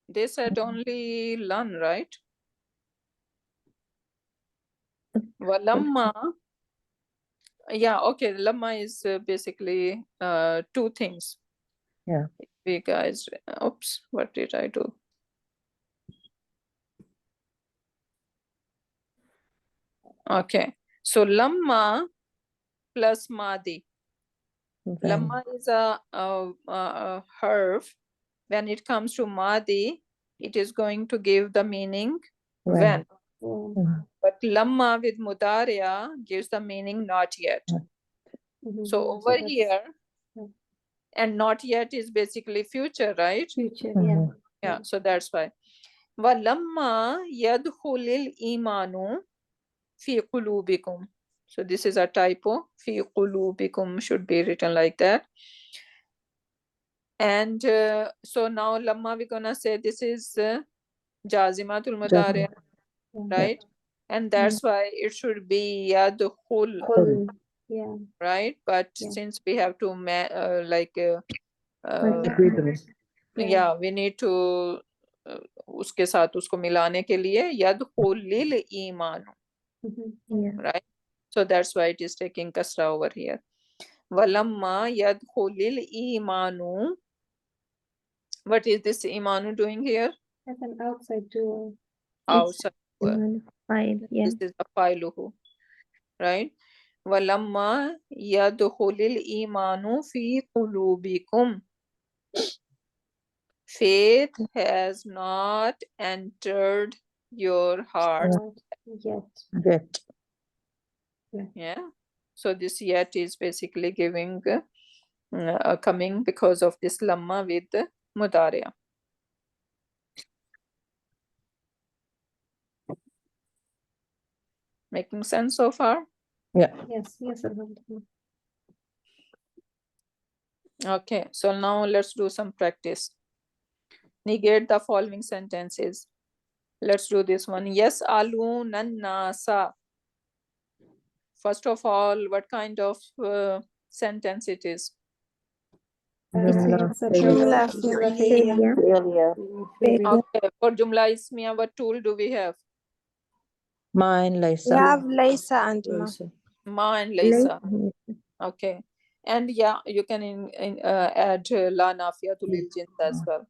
They said only lan, right? Walamma. Yeah, okay. Lamma is basically two things. Yeah. We guys, oops, what did I do? Okay, so lamma plus madi. When. Lamma is a herb. When it comes to madi, it is going to give the meaning when. Mhm. But lamma with mudariya gives the meaning not yet. So over here, and not yet is basically future, right? Future, Mhm. Yeah, so that's why. وَلَمَّا يَدْخُلِ الْإِيمَانُ فِي قُلُوبِكُمْ. So this is a typo. فِي قُلُوبِكُمْ should be written like that. And so now lamma we're gonna say this is jazimatul mudari, right? And that's why it should be yadkhul, yeah. right? But Yeah. since we have to Repeatable. yeah, we need to उसके साथ उसको मिलाने के लिए यदखुलिल ईमानु, Yeah. right? So that's why it is taking kasra over here. Walamma yadkhulil imanu. What is this imanu doing here? That's an outside door. Outside. Fine. Yeah. This is the failuhu, right? Walamma yadkhulil imanu fi qulubikum. Faith has not entered your heart Yet. Yeah. So this yet is basically giving coming because of this lamma with mudariya. Making sense so far? Yeah. Yes, alhamdulillah. Okay, so now let's do some practice. Negate the following sentences. Let's do this one. Yes, alunan nasa. First of all, what kind of sentence it is? Jumla fi'liya. Okay, for Jumla Ismiya, what tool do we have? Ma and We Laysa. have Laysa and Ma. Ma and Laysa. Okay. And yeah, you can add la nafiya to lil jins as well.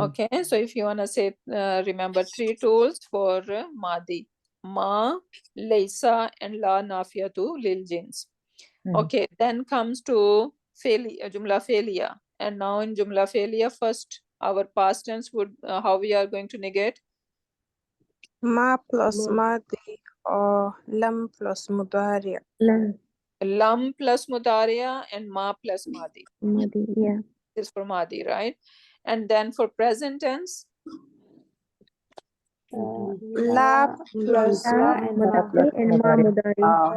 Okay, so if you want to say, remember three tools for Madi. Ma, Laysa, and la nafiya to lil jins. Okay, then comes to Jumla Felia. And now in Jumla Felia, first our past tense would, how we are going to negate? Ma plus Madi or Lam plus Mudari. Lam plus Mudariya and Ma plus Madi. Madi, yeah. This is for Madi, right? And then for present tense? La plus and Ma. Madi and Ma mudari. Ma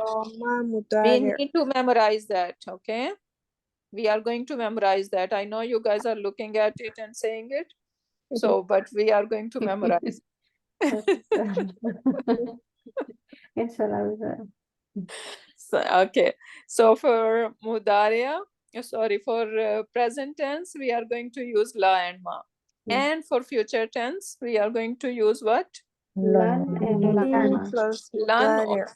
We Mudari. need to memorize that, okay? We are going to memorize that. I know you guys are looking at it and saying it. So, but we are going to memorize. Inshallah. So, okay. So for Mudariya, sorry, for present tense, we are going to use la and ma. And for future tense, we are going to use what? Lan and Lam Lamma. plus Lan or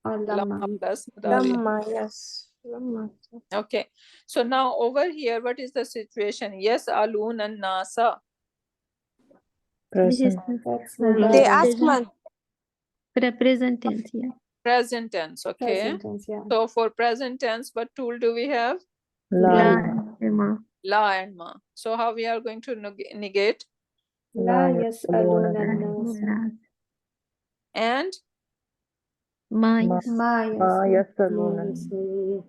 Mudari. Lamma plus Mudariya. Lamma, yes. Lamma. Okay. So now over here, what is the situation? Yes, alun and nasa. This is Present. They ask man. present tense, yeah. Present tense, okay? Present tense, yeah. So for present tense, what tool do we have? La La. and Ma. La and ma. So how we are going to negate? La La yas'aluna yas'aluna an-nas. And? Ma, Ma. yes. Ma Ma yas'aluna. yasaluna.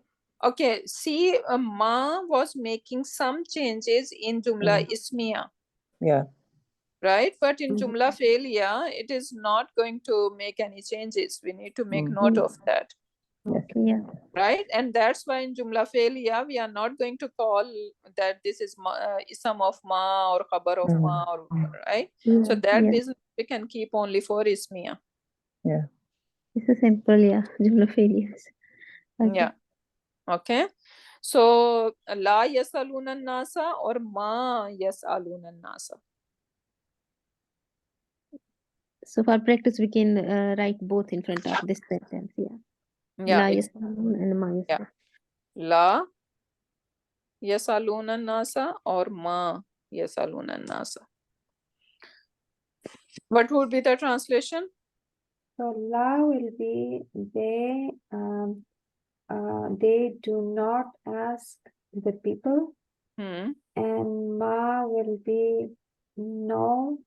Okay, see, ma was making some changes in Jumla Ismiya, Yeah. right? But in Jumla Felia, it is not going to make any changes. We need to make Mm. note of that, Yeah. right? And that's why in Jumla Felia, we are not going to call that this is ism of ma or khabar of ma, or, right? So that Yeah. business we can keep only for Ismiya. Yeah. It's a simple, yeah. Jumla failures. Okay. Yeah. Okay. So la yasaluna nasa or ma yasaluna nasa. So for practice, we can write both in front of this sentence. Yeah. Yeah, La yasalun and ma yasalun. Yeah. La yasaluna nasa or ma yasaluna nasa. What would be the translation? So la will be they do not ask the people, Hmm. and ma will be no,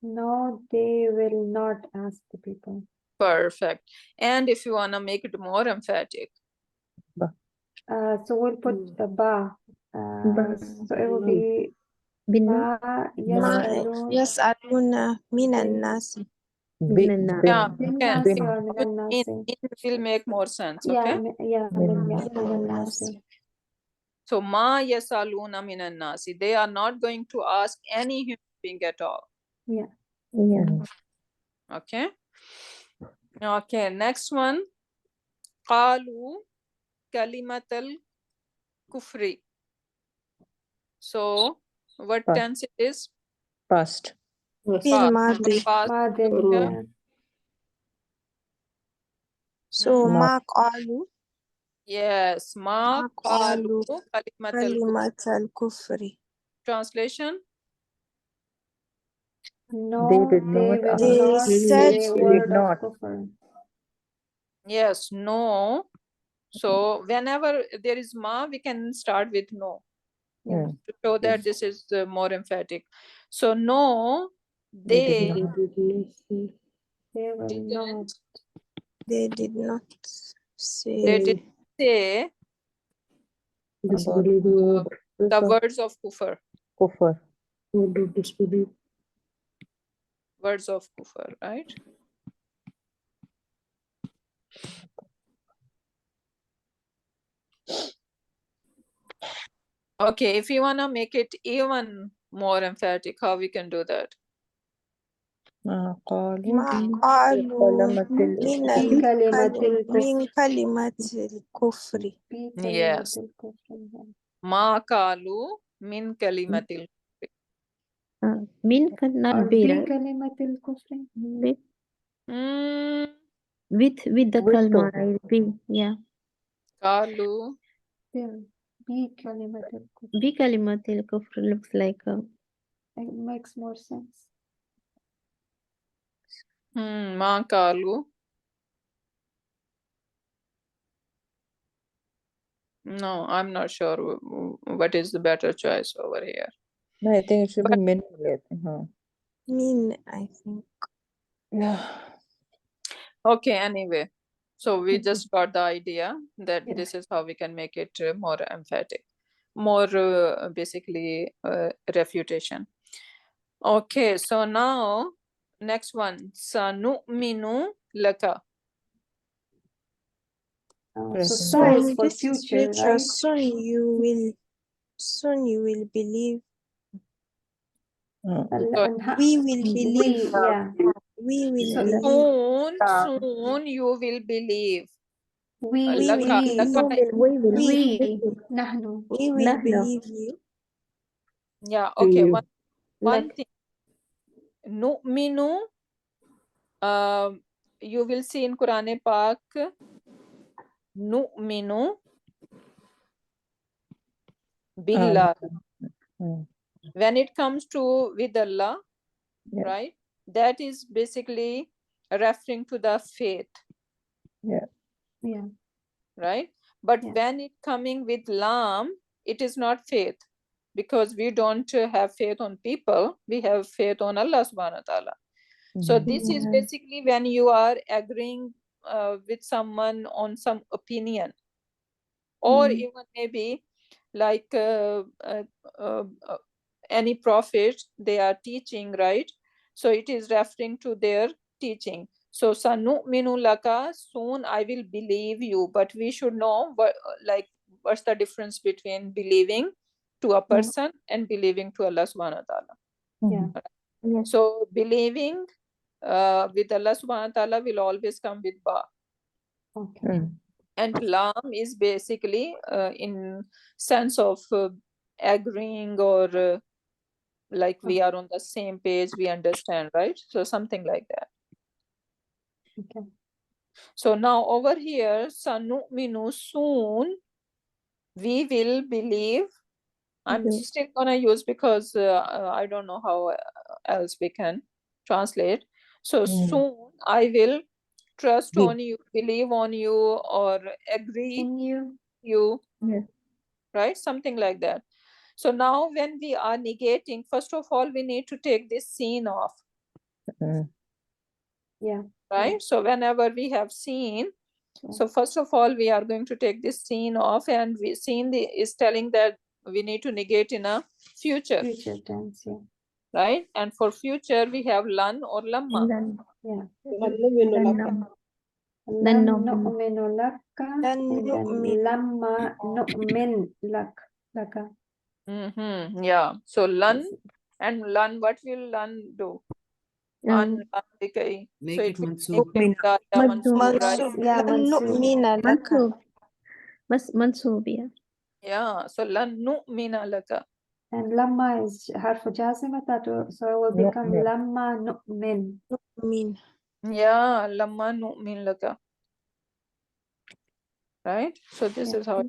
no, they will not ask the people. Perfect. And if you want to make it more emphatic, So we'll put the ba. Ba. So it will be Binna. ma ما yasalun يسألون من الناس Minan nas. yeah, bin can nasi or min al in nasi. will make more sense. Yeah, Okay. min من الناس. nasi. So ma yasaluna minan nasi. They are not going to ask any human being at all. Yeah. Yeah. Okay. Okay. Next one. Qalu kalimatal kufri. So what Past. tense it is? Past. في الماضي. Past. Madin, Yeah. yeah. So Hmm. ما قالوا Yes. Ma ما qalu قالوا kalimatal kufri. كلمة الكفر. Translation. No, They did they not will ask. They not said say They word did of not. kufr. Yes. No. So whenever there is ma, we can start with no Yeah. to show that this is more emphatic. So no, they They did not say. They will not. didn't. they did not They say did say Disbelieve word. the words of kufr. Kufr. Word of disbelief. Words of kufr, right? Okay, if you wanna make it even more emphatic, how we can do that? قالوا ما قالوا كلمة من في كلمة من الكفر. كلمة الكفر. في Yes. كلمة الكفر. Ma kalu min kalimatil. Min can not Or be, في right? كلمة الكفر. With Hmm. with the With kalma, the- right? Be, yeah. Kalu. Still, في كلمة الكفر. Bi kalimatil kufr looks like It makes more sense. Ma kalu. No, I'm not sure what is the better choice over here. No, I think it should be But- min. Huh. من I think. Yeah. Okay, anyway. So we just got the idea that Yeah. this is how we can make it more emphatic, more basically refutation. Okay, so now next one. Sanu'minu laka. So Present. sa is Soon, for this is future, future. right? Soon you will believe. And We will believe. yeah. We will So- believe. Soon you will believe. We Laka, laka. نحن We will believe you. Yeah, okay. you. One thing. Nu'minu, you will see in Quran Pak, Nu'minu billah. When it comes to with Allah, Yeah. right? That is basically referring to the faith, yeah. right? But Yeah. when it coming with lam, it is not faith, because we don't have faith on people, we have faith on Allah subhanahu wa ta'ala. So this is Yeah. basically when you are agreeing with someone on some opinion, or even maybe like any prophet they are teaching, right? So it is referring to their teaching. So sanu'minu laka, soon I will believe you. But we should know what's the difference between believing to a person and believing to Allah subhanahu wa ta'ala. Yeah. yes. So believing with Allah subhanahu wa ta'ala will always come with ba. Okay. And lam is basically in sense of agreeing or like we are on the same page, we understand, right? So something like that. Okay. So now over here, sanu'minu, soon we will believe. I'm Yeah. still gonna use because I don't know how else we can translate. So soon I will trust Be- on you, believe on you, or agree In you. you, Yeah. right? Something like that. So now when we are negating, first of all, we need to take this scene off, Yeah. right? So whenever we have seen, so first of all, we are going to take this scene off, and we scene is telling that we need to negate in a future, Future tense. Yeah. right? And for future, we have lan or lamma. Lan Yeah. nam. Lan no. nu'minu laka. Lan And then nu'min. lamma nu'min laka. Yeah. So lan and lan, what will lan do? An likai. Make So it it will mansub. make it mansub, right? Mansub. Yeah, Lan mansub. nu'mina laka. Mansub, yeah. Yeah. So lan nu'mina laka. And lamma is harfu jazima, so it will become Nu'min. lamma nu'min. Nu'min. Yeah, lamma nu'min laka. Right? So this Yeah. is how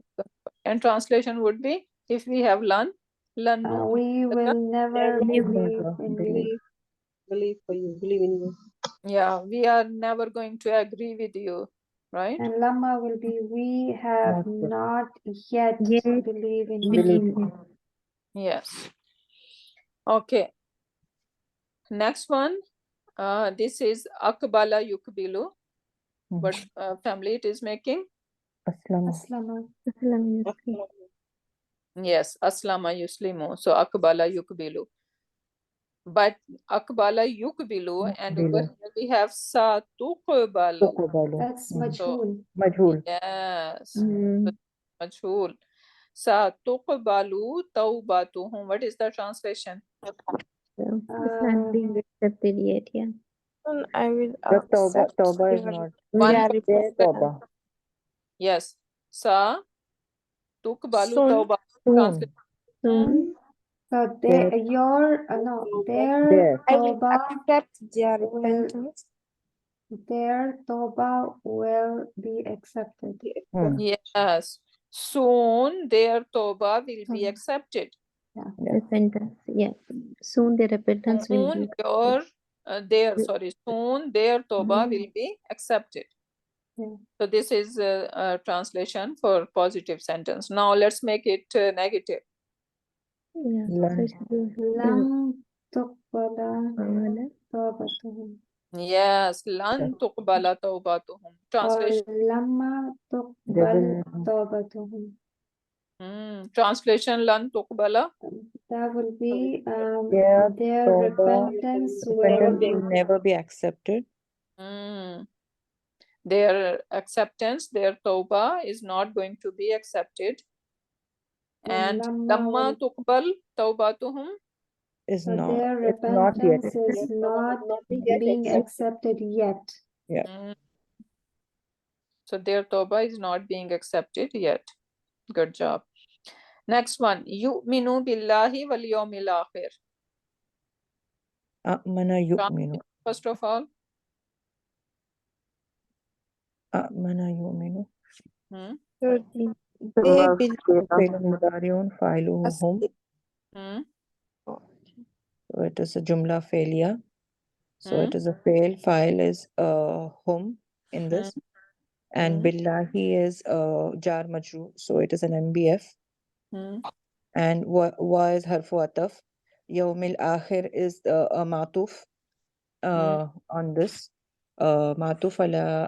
and translation would be, if we have lan nu'min We laka. will never Believe believe in you. Believe for you, believe in you. Yeah, we are never going to agree with you, right? And lamma will be we have not yet Yet believe in you. believe. Yes. Okay. Next one. This is akbala yukbilu. What family it is making? Aslama. Aslama. Aslam, yes. Yes, aslama yuslimu. So akbala yukbilu. But akbala yukbilu, and over here we have sa tuqbalu. Tuqbalu. That's majhul. Majhul. Yes. Mm. Majhul. Sa tuqbalu tawbatuhum. What is the translation? So it's not being accepted yet, yeah. Soon I will The accept Tawbah is their, not. One their word. Their repentance. Tawbah. Yes. Sa tuqbalu Soon. tawbah. Soon. Translation. Soon, So Their- their Their. I will tawbah accept their will- repentance. their tawbah will be accepted. Yes. Soon their tawbah will be accepted. repentance, yeah. Soon the repentance will be. Soon their tawbah will be accepted. Yeah. So this is a translation for positive sentence. Now let's make it negative. Yeah. Lan. So it's Lam tuqbala Wala. tawbatuhum. Yes, lan tuqbala tawbatuhum. Or Translation. lamma They tuqbal will- tawbatuhum. Translation lan tuqbala. That will be Their their Tawbah- repentance Repentance will will never be accepted. Their acceptance, their tawbah is not going to be accepted. And lamma tuqbal tawbatuhum. Is so not. their It's not yet. repentance is not being accepted yet. So their tawbah is not being accepted yet. Good job. Next one. Yu'minu billahi wal yawmil akhir. Amana yu'minu. First of all. Amana yu'minu. They believe Failun mudariun fa'iluhu hum. So it is a jumla failure. So it is a fail. File is hum in this. And billahi is jar majrur. So it is an MBF. And wa is harfu ataf. Yawmil akhir is a matuf on this. Matuf ala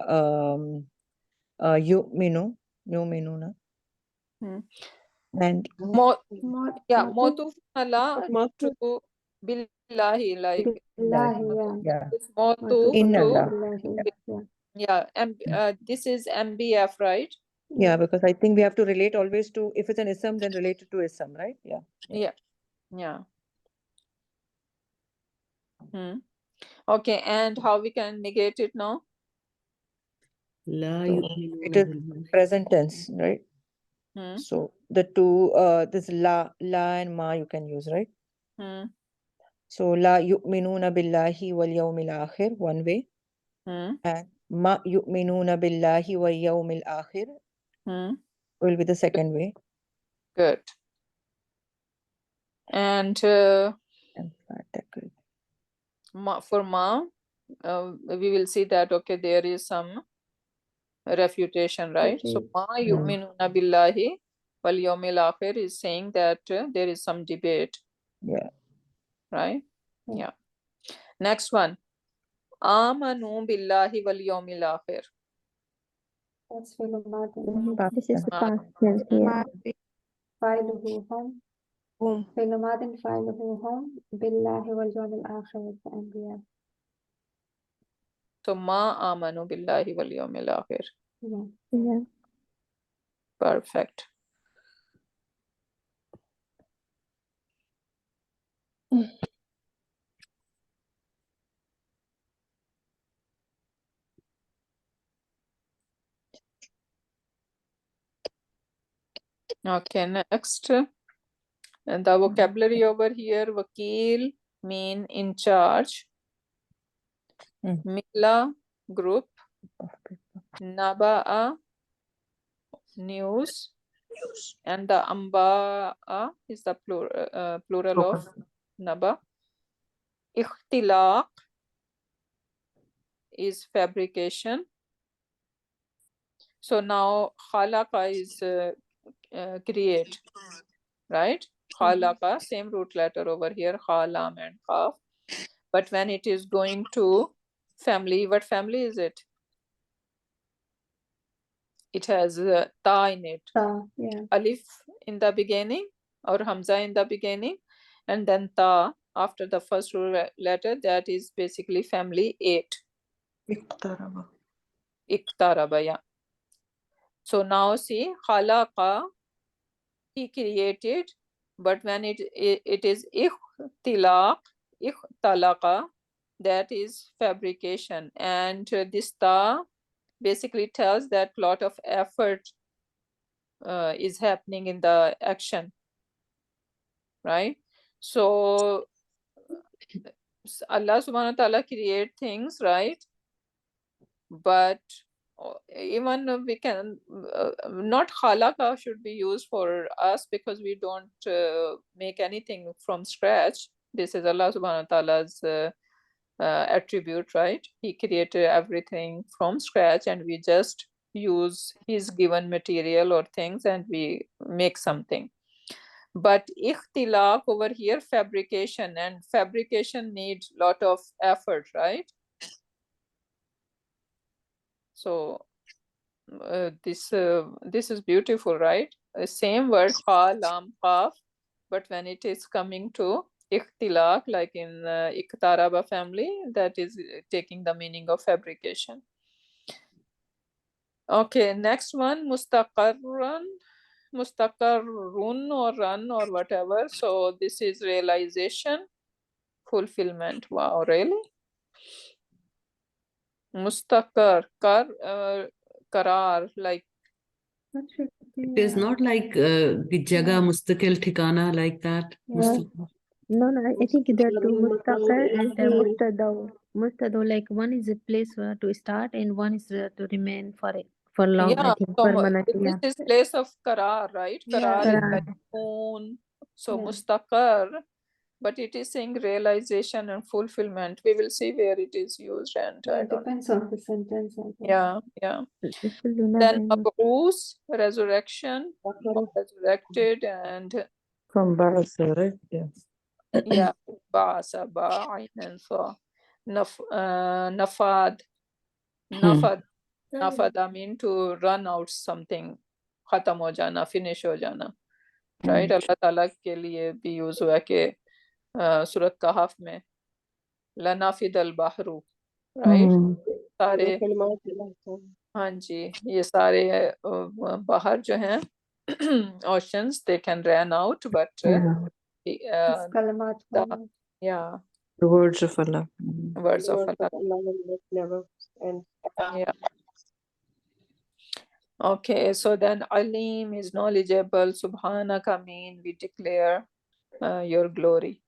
yu'minuna. And Motuf ala to billahi, like Billahi, yeah. motuf In to Allah. this is MBF, right? Yeah, because I think we have to relate always to, if it's an ism, then relate it to ism, right? Yeah. Okay, and how we can negate it now? لا So يؤمنون it is بالله. present tense, right? Hmm. So the two, this la and ma you can use, right? Hmm. So la yu'minuna billahi wal yawmil akhir, one way. Hmm. And ma yu'minuna billahi wal yawmil akhir Hmm. will be the second way. Good. And Emphatically. for ma, we will see that, okay, there is some refutation, right? So ma yu'minuna billahi wal yawmil akhir is saying that there is some debate, Yeah. right? Yeah. Next one. Amanu billahi wal yawmil akhir. That's فعل ماض. This is the Ma- past tense here. ماضي فاعله هم هم فعل ماض فاعله هم بالله واليوم الآخر والأنبياء. So ma amanu billahi wal yawmil akhir. Yeah. Yeah. Perfect. Okay, next. And the vocabulary over here, wakil mean in charge. Mila group. Naba'a news. And the amba'a is the plural of naba. Ikhtilaq is fabrication. So now khalaqa is create, right? Khalaqa, same root letter over here, khalam and khaf. But when it is going to family, what family is it? It has ta in it. Yeah. Alif in the beginning or hamza in the beginning, and then ta after the first letter. That is basically family 8. Iqtaraba, yeah. So now see, khalaqa, he created, but when it is ikhtilaq, ikhtalaqa, that is fabrication. And this ta basically tells that lot of effort is happening in the action, right? So Allah subhanahu wa ta'ala create things, right? But even we can not khalaqa should be used for us because we don't make anything from scratch. This is Allah subhanahu wa ta'ala's attribute, right? He created everything from scratch and we just use his given material or things and we make something. But ikhtilaq over here, fabrication, and fabrication needs lot of effort, right? So this is beautiful, right? Same word kha, lam, qaf, but when it is coming to ikhtilaq, like in Iqtaraba family, that is taking the meaning of fabrication. Okay, next one, mustaqarrun or run or whatever. So this is realization, fulfillment. Wow, really? Mustaqar, karar, like It is not like the jaga mustaqil ठिकाना like that. Mustaqil. No, I think there are two mustaqar and mustadaw. Mustadaw, like one is a place to start and one is to remain for long, I yeah, think, so permanent. this Yeah. is place of karar, right? Karar is like Karar. moon. So Yeah. mustaqar, but it is saying realization and fulfillment. We will see where it is used, and I It don't. depends on the sentence, I think. Yeah, yeah. It will be never Then ending. mab'us, resurrection, or resurrected, and From Barasa, right? Yeah. yeah, ba'asa, ba'in fa, nafad, nafada mean to run out something, khatam ho jana, finish ho jana, right? Allah Ta'ala के लिए भी use हुआ कि सूरत कहफ में लनाफिद अल बहरु, right? सारे हाँ जी, ये सारे बाहर जो हैं oceans, they can run out, but It's uh, kalamat the, Allah. yeah, The words of Allah. words of Allah. Allah will never end. Yeah. Okay, so then Alim is knowledgeable. Subhanaka mean we declare your glory.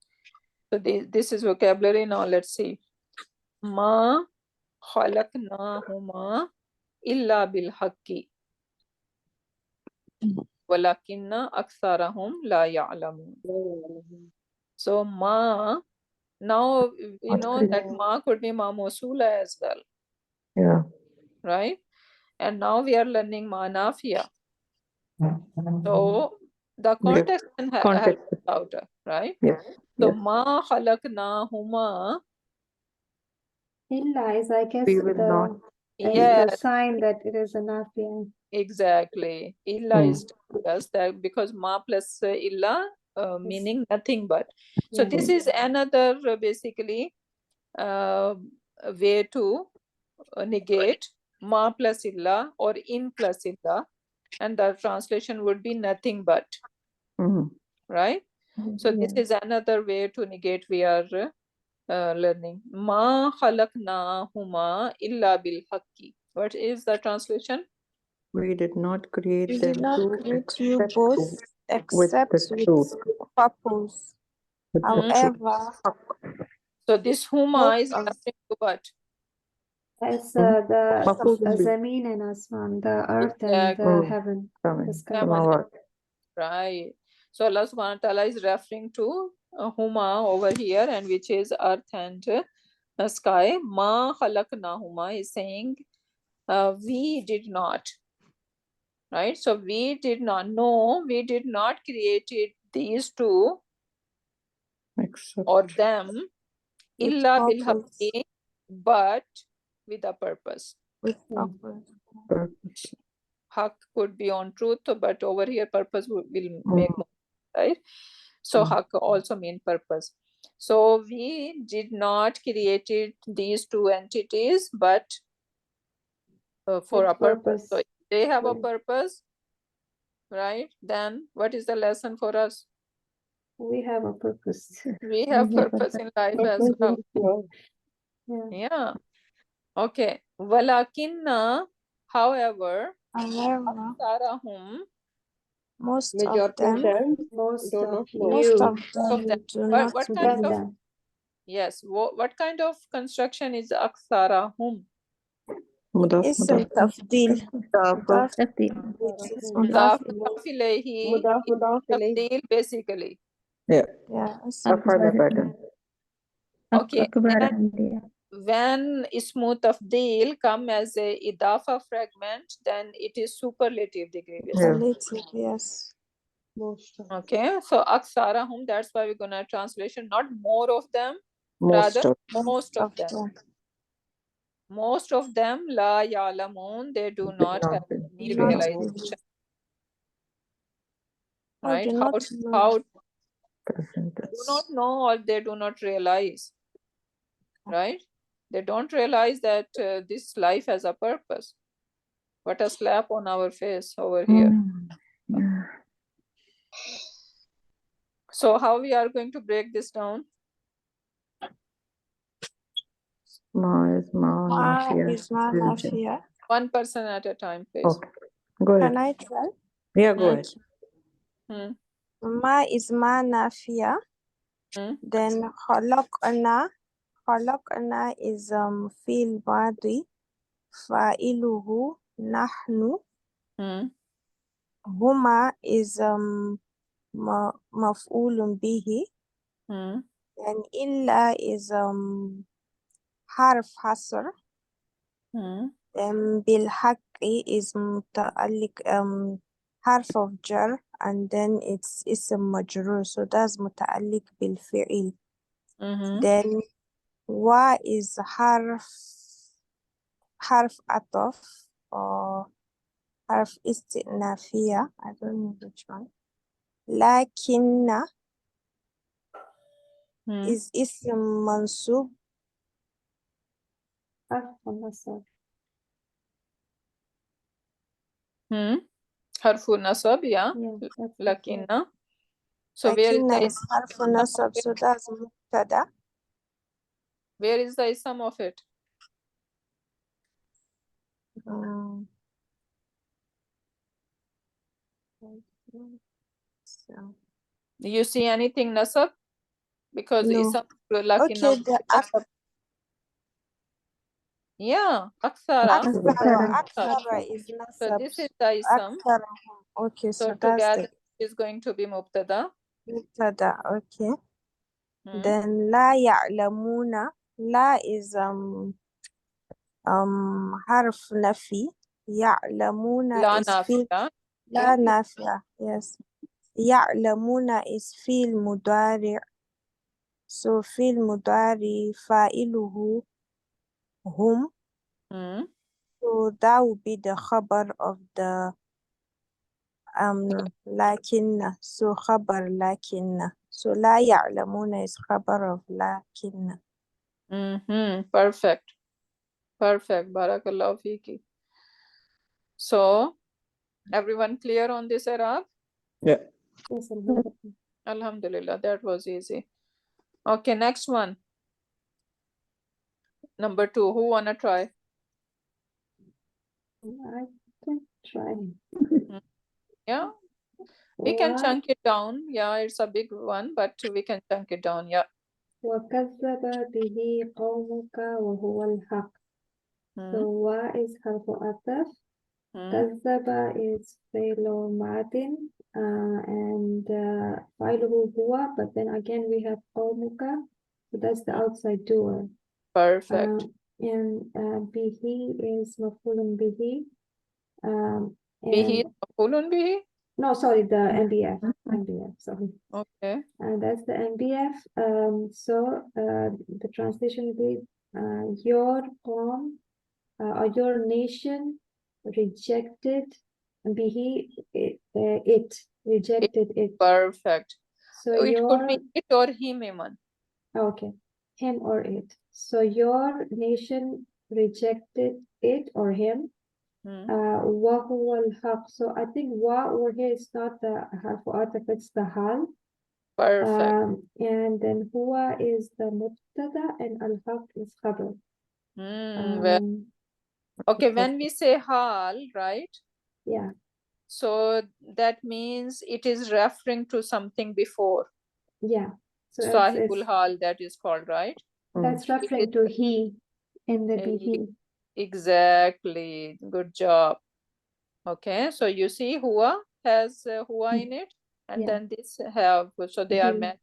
So this is vocabulary. Now let's see. Ma khalaqnahuma illa bil haqqi walakinna aktharahum la ya'lamun. So ma, now we know that ma could be ma mawsula as well, Yeah. right? And now we are learning ma nafiya. So the context can help Context. us out, right? Yes. So Yes. ma khalaqnahuma, Illa is, I guess, We will not. the yes, sign that it is a nafiya. exactly. Illa Hmm. is telling us that because ma plus illa meaning nothing but. So Yeah. this is another basically way to negate ma plus illa or in plus illa, and the translation would be nothing but, Mhm. right? So this Yeah. is another way to negate we are learning. Ma khalaqnahuma illa bil haqqi. What is the translation? We did not create We them did not to create you except both with except the with truth. purpose. With the However, truth. So this huma both is of referring to what? It's Hmm. the Mahfuz will be Zameen and Asman, the earth and Exactly. the Hmm. heaven, coming. the sky. Heaven, right. So Allah subhanahu wa ta'ala is referring to huma over here, and which is earth and sky. Ma khalaqnahuma is saying we did not, right? So we did not know, we did not created these two Except or them with illa bil purpose. haqqi, but with a purpose. With Yeah. purpose. purpose. Haq could be on truth, but over here purpose will Hmm. make more, right? So Hmm. haq also mean purpose. So we did not created these two entities, but for With a purpose. purpose. So if they have a Right. purpose, right? Then what is the lesson for us? We have a purpose. We have purpose in life as well. Yeah. Yeah. Okay. Walakinna, however, However, aktharahum, most of Majority of them, them Most do of not know. most you, of of them them. do What, not what kind believe. of, them. yes, what kind of construction is aktharahum? Mudaf, Ism mudaf. tafdil. Mudaf. Which is Mudaf mudaf. mudaf ilayhi Mudaf ilayhi. tafdeel basically. Yeah. Yeah. Afala pattern. Okay. And when ismu tafdeel come as a idafa fragment, then it is superlative degree basically. Yeah. Relative, yes. Most of Okay, so aksarahum, that's why we're gonna translation not more of them, Most rather of most of them. Most of them la ya'lamun, they do not have not any Not realization, believe. right? Do How not know. how present do tense. not know or they do not realize, right? They don't realize that this life has a purpose. What a slap on our face over here. Yeah. So how we are going to break this down? Ma is ma, Ma nafiya. is ma nafiya. One person at a time, please. Okay. Go Can ahead. I try? Yeah, go ahead. Hmm. Ma is ma nafiya. Hmm. Then khalaqna. Khalaqna is fi'l madi. Fa'iluhu nahnu. Hmm. Huma is maf'ulun bihi. Hmm. And illa is harf hasr. Hmm. Bil haqqi is muta'alliq harf of jar, and then it's ism majrur, so that's muta'alliq bil fi'il. Mm-hmm. Then wa is harf ataf or harf istinafiya. I don't know which one. Lakinna Hmm. is ism mansub. Hmm. Harfu nasab, yeah. Yeah, that's it. Lakinna. So where is Lakinna the is harf nasab, so that's mubtada. where is the ism of it? So, You see anything nasab? Because no. ism lakin Okay, the nasab. Yeah, aksara. Aksara is So nasab. this is the ism. Aksarahum. Okay, So so that's together the is going to be mubtada. mubtada. Okay. Hmm. Then la ya'lamuna. La is harf nafi. Ya'lamuna La is fi'l. nafiya. La nafiya. Yes. Ya'lamuna is fi'l mudari'. So fi'l mudari fa'iluhu hum. Hmm. So that would be the khabar of the lakinna. So khabar lakinna. So la ya'lamuna is khabar of lakinna. Perfect. Perfect. Barakallahu fiki. So everyone clear on this Arab? Yeah. Yes, Alhamdulillah. Alhamdulillah, that was easy. Okay, next one. Number 2. Who wanna try? I can try. Yeah, we can Wa chunk it down. Yeah, it's a big one, but we can chunk it down. Yeah. وكذب به قومك وهو الحق. So Hmm. wa is حرف عطف. Hmm. كذب is فعل ماض and فعله هو, but then again we have قومك, so that's the outside door. Perfect. And به is مفعول به. Bihi, And maf'ulun bihi. no, sorry, the MBF. MBF, sorry. Okay. And that's the MBF. So the translation will be your qawm or your nation rejected bihi it rejected it. Perfect. So It could be your it or him, Iman. okay, him or it. So your nation rejected it or him. Hmm. وهو الحق. So I think wa over here is not the harf ataf, it's the hal. Perfect. And then huwa is the mubtada and al-haq is khabar. Well, okay, when we say hal, right? Yeah, So that means it is referring to something before. yeah. So Sahibul hal, that is called, right? that's It referring is to he in the bihi. exactly. Good job. Okay, so you see huwa has huwa in it, and Yeah. then this have, so they are He. matching.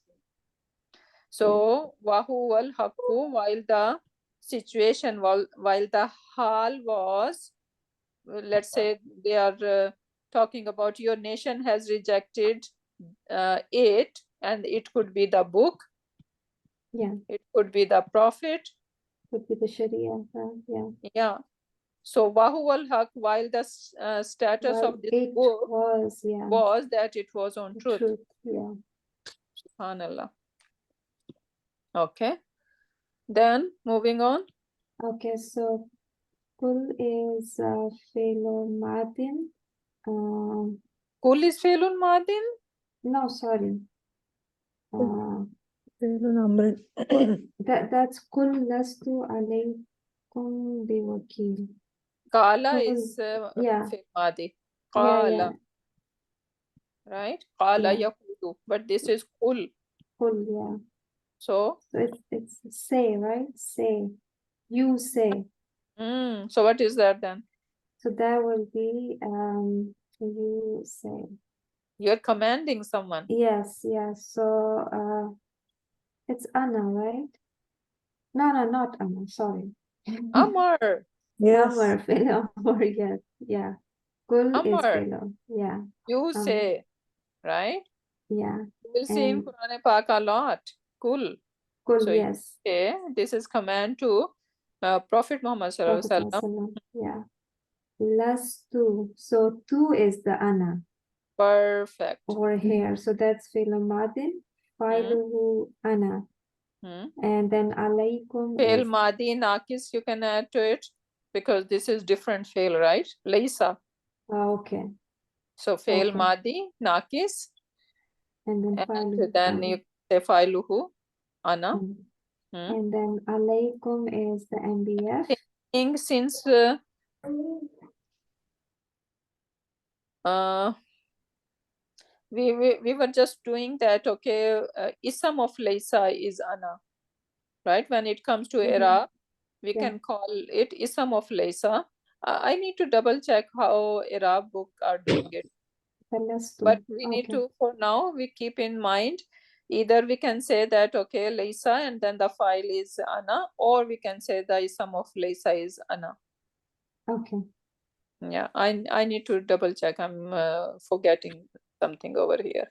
So wahu wal haqqu, while the situation, while the hal was, let's say they are talking about your nation has rejected it, and it could be the book, Yeah, it could be the prophet. would be the sharia. Yeah. Yeah. So wahu wal haq, while the status Well, of this it book was, yeah, was that it was on truth. truth. Yeah. Subhanallah. Okay. Then moving on. Okay, so kul is fi'l madin. Kul is failun madin. No, sorry. Number. That's kul lastu alaykum biwakil. Qala Kul, is yeah, fail madi. yeah, Qala, yeah, right? Qala yeah. yaqulu, but this is kul. Kul, yeah. So, So it's say, right? Say. You say. so what is that then? So that will be you say. You're commanding someone. Yes, yes. So it's Anna, right? No, not Anna, sorry. Amar. Yes. Amar, Philo, Amar, yes, yeah. Kul is Amar. Philo, yeah. You say, right? Yeah. You will see in And Quran Pak a lot. Kul. Kul, So you yes. say this is command to Prophet Muhammad Sallallahu Prophet Alaihi Wasallam. yeah. Lastu. So tu is the Anna Perfect. over here. So that's Philo Madin. Filuhu Anna. And then alaykum Fail is madi nakis you can add to it because this is different fail, right? Laysa. okay. So fail Okay. madi nakis, And then and filuhu then Anna. you say failuhu ana. And then alaykum is the MBF. Since we were just doing that. Okay, ism of Laysa is ana, right? When it comes to Iraq, we Yeah. can call it ism of Laysa. I need to double check how Iraq book are doing it. But we need Okay. to, for now, we keep in mind, either we can say that, okay, Laysa, and then the file is ana, or we can say the ism of Laysa is ana. Okay. Yeah, I need to double check. I'm forgetting something over here.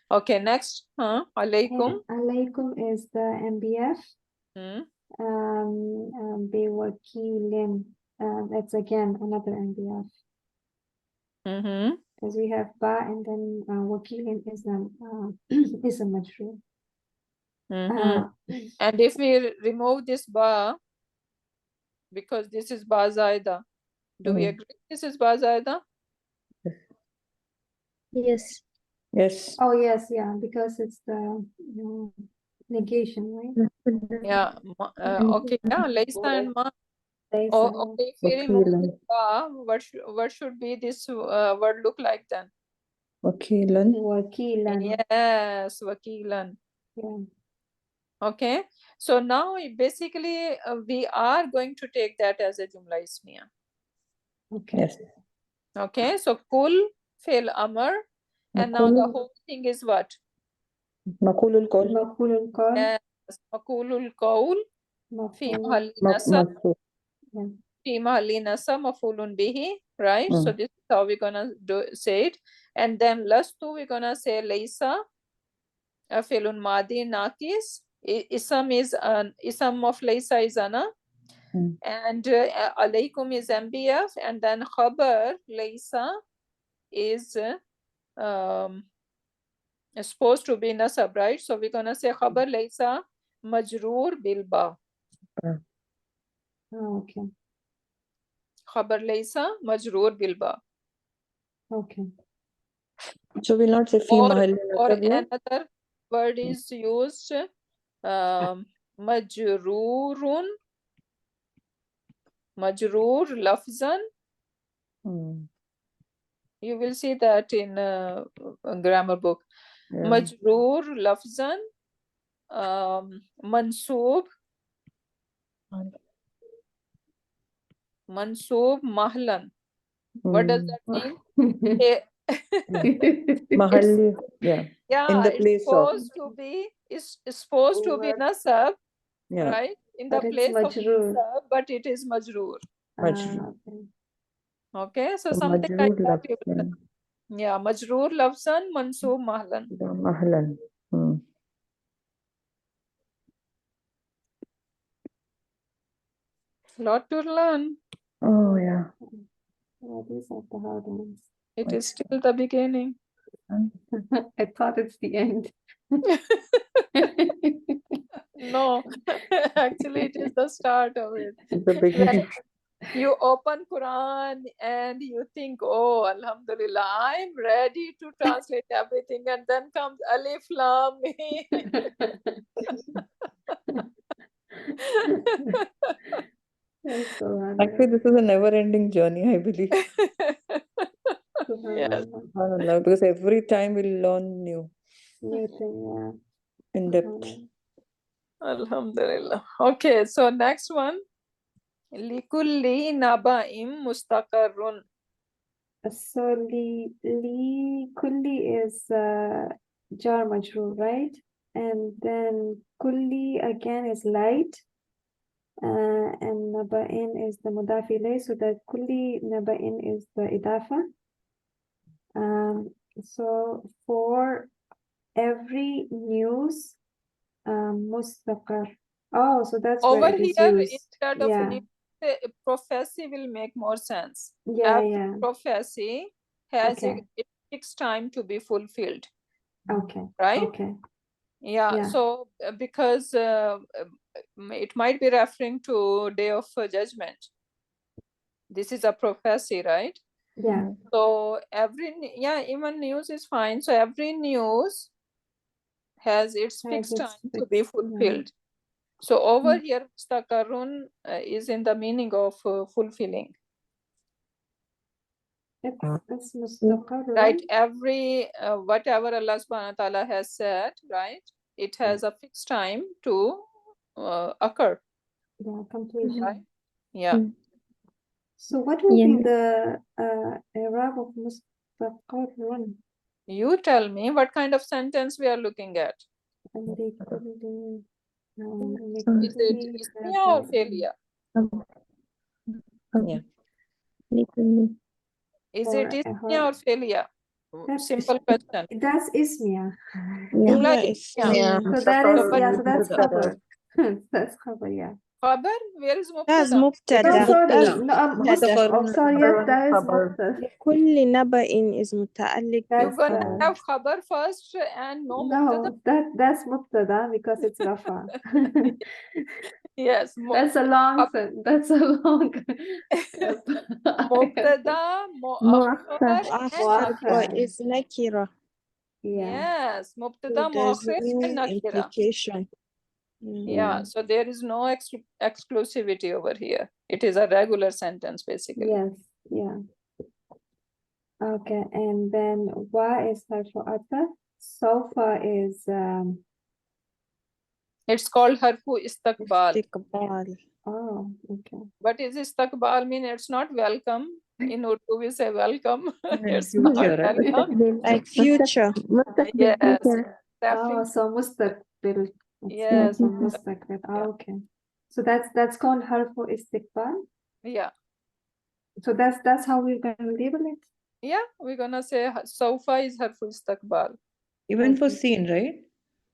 Okay, next. Alaikum. Alaikum is the MBF. Hmm. Biwakilin. That's again another MBF. Mm-hmm. Because we have ba and then wakilin is is a majrur. Mm-hmm. And if we remove this ba, because this is ba zaida, do we agree this is ba zaida? Yes. Yes. Oh yes, yeah, because it's the negation, right? Yeah. Okay. Yeah. Laysa and ma. Laysa, Oh, yeah. okay. If we remove Wakilan. this ba, what should be this word look like then? Wakilan. Wakilan. Yes, wakilan. Yeah. Okay. So now basically we are going to take that as a jumla ismiya. Okay. Yes. Okay. So kul fil amr, and now the whole thing is what? Makulul Qawl. Maqulul qawl. Yes. Makulul qawl fi Maqulul. mahalli nasab. Mansub. Yeah. Fi mahalli nasab mafulun bihi. Right. So Mm. this is how we're gonna say it. And then lastu we're gonna say laysa filun madi nakis. Isam is isam of laysa is ana. Mm. And alaikum is MBF, and then khabar laysa is supposed to be nasab, right? So we're gonna say khabar laysa majroor bil ba. Oh, okay. Khabar laysa majroor bil ba. Okay. So we'll not say fi Or mahalli or nasab here. another word is used majroorun, majroor lafzan. Mm. You will see that in a grammar book. Yeah. Majroor lafzan, mansoob, mansoob mahlan. What does that mean? Mahalli. Yeah. Yeah, In the it's place of. supposed to be, it's supposed to be nasab, Yeah. right? In the But it's place of majroor. nasab, but it is majroor. Majroor. Okay. Okay, so So something majroor like that. lafzan. Yeah, majroor lafzan, mansoob mahlan. Mahlan. Mm. Lot to learn. Oh yeah. Yeah, these are the hard ones. It is still the beginning. I thought it's the end. No, actually it is the start of it. The beginning. You open Quran and you think, oh, Alhamdulillah, I'm ready to translate everything, and then comes Alif Lam Mim. That's so hard. Actually, this is a never-ending journey, I believe. Yes. Subhanallah, because every time we'll learn new, New thing, yeah. in depth. Alhamdulillah. Okay, so next one. Likulli naba'im mustaqarrun. So li kulli is jar majroor, right? And then kulli again is light. And naba'in is the mudaf ilayh, so that kulli naba'in is the idafa. So for every news, mustaqar. Oh, so that's where Over it is here, used. instead of Yeah. news, prophecy will make more sense. Yeah, Every yeah. prophecy has Okay. a fixed time to be fulfilled, Okay. right? Okay. Yeah, Yeah. so because it might be referring to Day of Judgment. This is a prophecy, right? Yeah. So even news is fine. So every news has its fixed time to be fulfilled. So over here, mustaqarrun is in the meaning of fulfilling. It's mustaqar, right? Every whatever Allah subhanahu wa ta'ala has said, right? It has a fixed time to occur, Yeah, completion. right? Yeah. Mm. So what will Yeah. be the i'rab of mustaqarrun? You tell me what kind of sentence we are looking at. Is it ismiya or failure? Yeah. Is Or it ismiya or failure? That's Simple question. That's ismiya. Yeah. Jumla Yeah, ismiya. Yeah. So that is, but- yeah, so that's khabar. That's khabar, yeah. Khabar, where is that's mubtada? مبتدا. So sorry, That's no, مبتدا. oh, sorry, yes, that is mubtada. لكل نبأ is متعلق You're That's gonna have khabar first and no mubtada? no, that's mubtada because it's rafa. Yes. That's a long sentence. That's a long. Mubtada, mu'akhar, and مؤخر nakira. is nakira. Yeah. Yes, mubtada, There's mu'akhir, and no nakira. implication. Yeah, so there is no exclusivity over here. It is a regular sentence, basically. Yes. Yeah. Okay, and then wa is harfu ataf. Sofa is It's called harfu istiqbal. استقبال. oh, okay. But is istiqbal mean it's not welcome? In Urdu we say welcome. It's future, not right? welcome. Like future. Yes. Oh, Referring- so mustaqbil. Yes. So mustaqbil. Oh, okay. So that's called harfu istiqbal. Yeah. So that's how we're going to label it. Yeah, we're gonna say sofa is harfu istiqbal. Even for Okay. seen, right?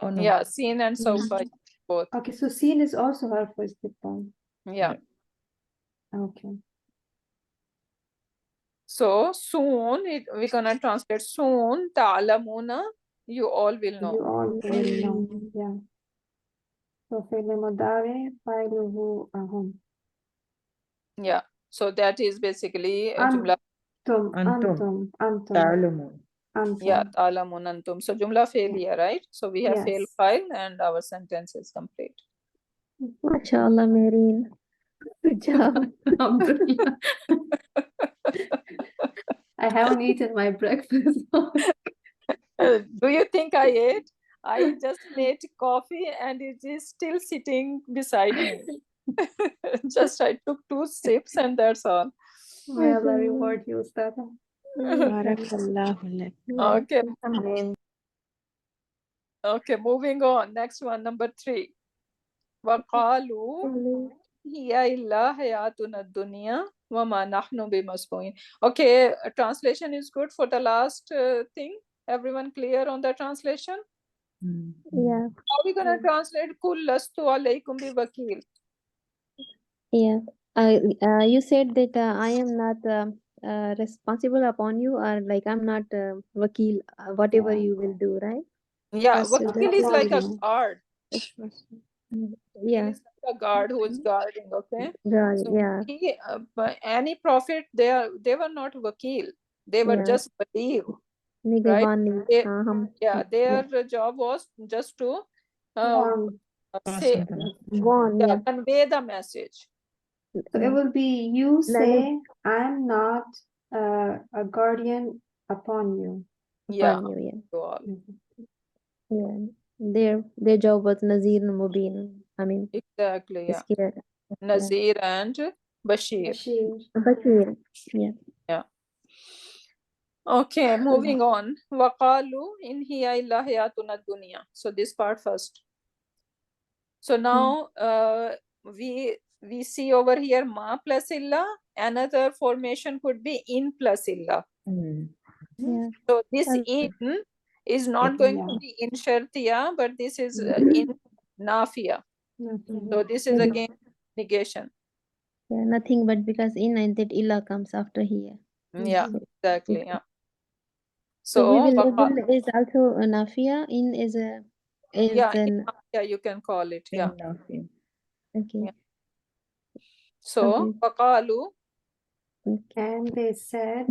Or no? Yeah, seen and sofa both. Okay, so seen is also harfu istiqbal. Yeah. Okay. So soon, we're gonna translate soon. Ta'lamuna, you all will know. You all will know. Yeah. So fi'l mudari fa'iluhu hum. Yeah. So that is basically a jumla. Antum. Ta'lamun. Yeah, ta'lamun antum. So jumla failure, right? So we have fail Yes. file and our sentence is complete. MashaAllah, Marine. Good job. Alhamdulillah. I haven't eaten my breakfast. Do you think I ate? I just made coffee and it is still sitting beside me. Just I took 2 sips and that's all. May Allah reward you, Ustadha. بارك الله لك. Okay. Okay, moving on. Next one, number 3. وَقَالُوا هِيَ إِلَّا حَيَاتُنَا الدُّنْيَا وَمَا نَحْنُ بِمَسْبُوحِينَ. Okay, translation is good for the last thing. Everyone clear on the translation? Yeah. How are we going to translate Kul lastu alaykum bi wakil? Yeah. You said that I am not responsible upon you, or like I'm not wakil, whatever you will do, right? Yeah, Yes, wakil is like a yeah. guard. Yeah. It's like a guard who is guarding, okay? Right. So Yeah. but any prophet, they were not wakil. They were Yeah. just believe. Nigabani. They- Uh-huh. Yeah, their job was just to say, Warn. yeah, Yeah. convey the message. So it will be you say, I'm not a guardian upon you. Yeah, Upon you, yeah. to all. Yeah. Their job was Nazir and Mubin. I mean, Exactly, yeah. scared. Nazir and Bashir. Bashir. Bashir. Yeah. Okay, moving on. Waqalu in hiya illa hayatuna dunya. So this part first. So now we see over here ma plus illa. Another formation could be in plus illa. Yeah. So this Okay. in is not going to be in shartiya, but this is in nafiya. So this is again negation. Yeah, nothing but because in and that illa comes after here. Yeah, exactly. Yeah. So we So will label is also a nafia. In is a yeah, an yeah, you can call it. Yeah. okay. Yeah. So Okay. waqalu. And they said,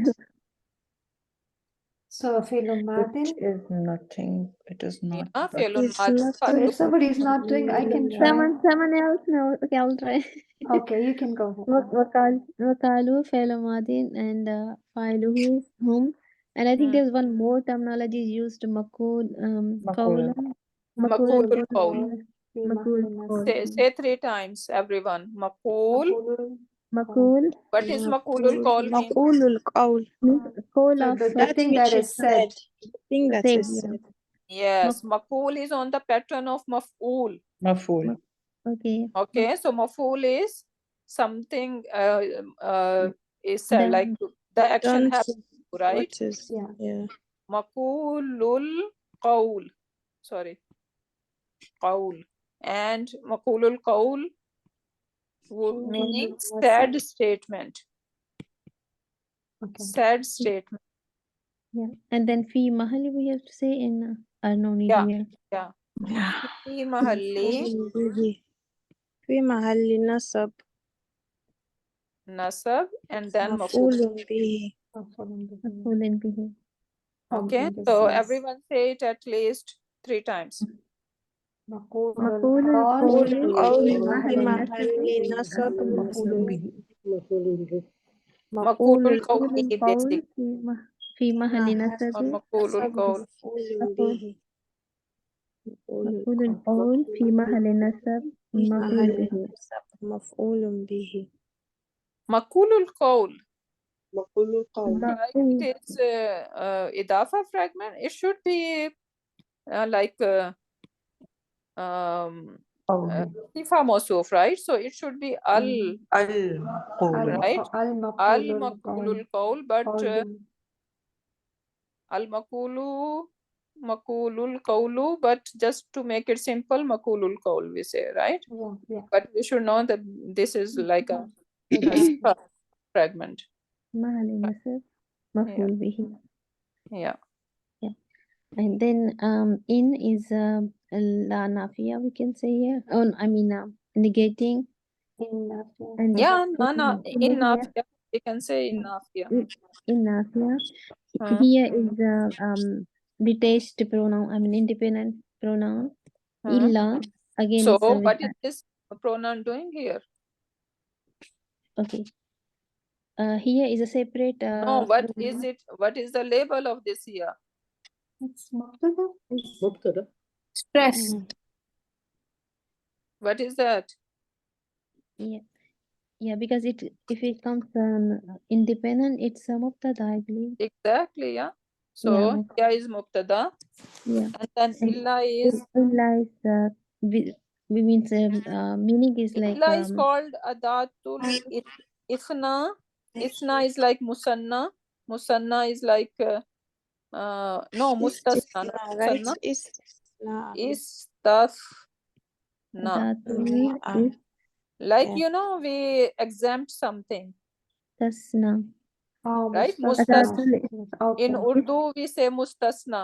so fi'l madin. Which is nothing. It is not. Yeah, but- It's not So if somebody is not doing, I can try. Someone else. No. Okay, I'll try. Okay, you can go ahead. وقالوا فعل ماض and فاعله is hum. And I think there's one more terminology used مقول مقولة. قولا مقول مقول القول. مقول قول Say 3 times, everyone. Maqul. مقول What is maqulul qawl mean? مقول القول. means call So of the thing that is said. The thing that said, is yeah. said. Yes, maqul is on the pattern of maf'ul. مفعول. Okay. Okay, so maf'ul is something is said, Done. like the action Don't happens, right? What is Yeah. yeah. Maqulul qawl. Sorry. Qawl. And maqulul qawl meaning sad statement. Okay. Sad statement. Yeah. And then fi mahali we have to say in no need Yeah. here. Yeah. Fi mahalli مفعول به. في محل نصب. nasab and then maf'ul. مفعول به. مفعول به. Okay, so everyone say it at least 3 times. مقول مقول القول القول في في محل محل نصب. مفعول به. Maqulul qawl مقول basic. القول في محل Or نصب maqulul qawl. مفعول به. مقول القول في محل نصب مفعول به. مفعول به. Maqulul qawl. مقول القول. Right? مقول It is idafa fragment. It should be like sifa mawsuf, right? So it should be al, المقول. right? Al المقول maqulul qawl, but القول. al maqulul qawlu, but just to make it simple, maqulul qawl we say, right? Yeah, yeah. But we should know that this is like a sifa fragment. محل نصب مفعول به. Yeah. And then in is la nafia we can say here. Oh, I mean negating. And Yeah, Nana, in in here, Nafia, we can say in Nafia. in nafia. Huh? Here is detached pronoun. I mean independent pronoun. Huh? Illa again So is what is this pronoun doing here? okay. Here is a separate. No, what is pronoun. it? What is the label of this here? It's مبتدأ. مبتدأ. Stress. What is that? Yeah, yeah, because if it comes independent, it's a mubtada, I believe. Exactly, yeah. So here is mubtada, Yeah. and then And illa is illa is we means meaning is like illa is called adatul ithna. Ithna is like musanna. Musanna is like no mustasna. No, Right? musanna. Is Istafna. is Like Yeah. you know, we exempt something, tasna. Oh, right? mustasna. Okay. In Urdu we say mustasna.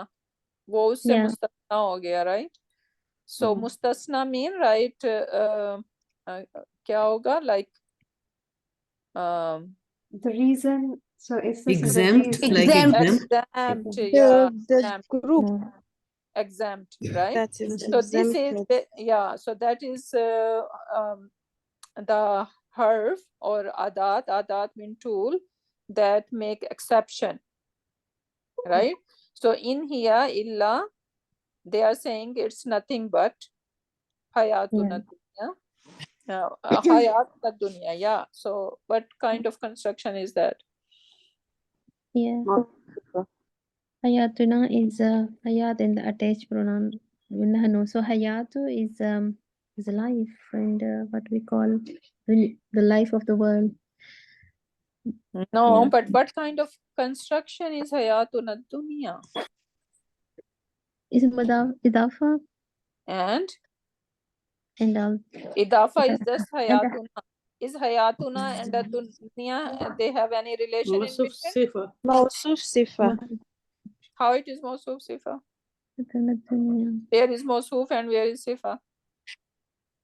वो उससे Yeah. मुस्तासना हो गया, right? So mustasna mean, right? क्या होगा? Like The reason, so it's this is the Exempt, reason. like exempt. exempt, yeah, The group exempt, right? that is So this is exempted. yeah. So that is the harf or adat. Adat mean tool that make exception, right? So in here illa, they are saying it's nothing but hayatun dunya. Hayat dunya, yeah. So what kind of construction is that? Yeah. Hayatuna is hayat and the attached pronoun. Nahnu. So hayatu is life and what we call the life of the world. No, Yeah. but what kind of construction is hayatun dunya? Is idafa And and idafa is just hayatuna. Is hayatuna and dunya, they have any relation in موصوف between? صفة. موصوف صفة. How it is mawsuf sifa? dunya. Where is mawsuf and where is sifa?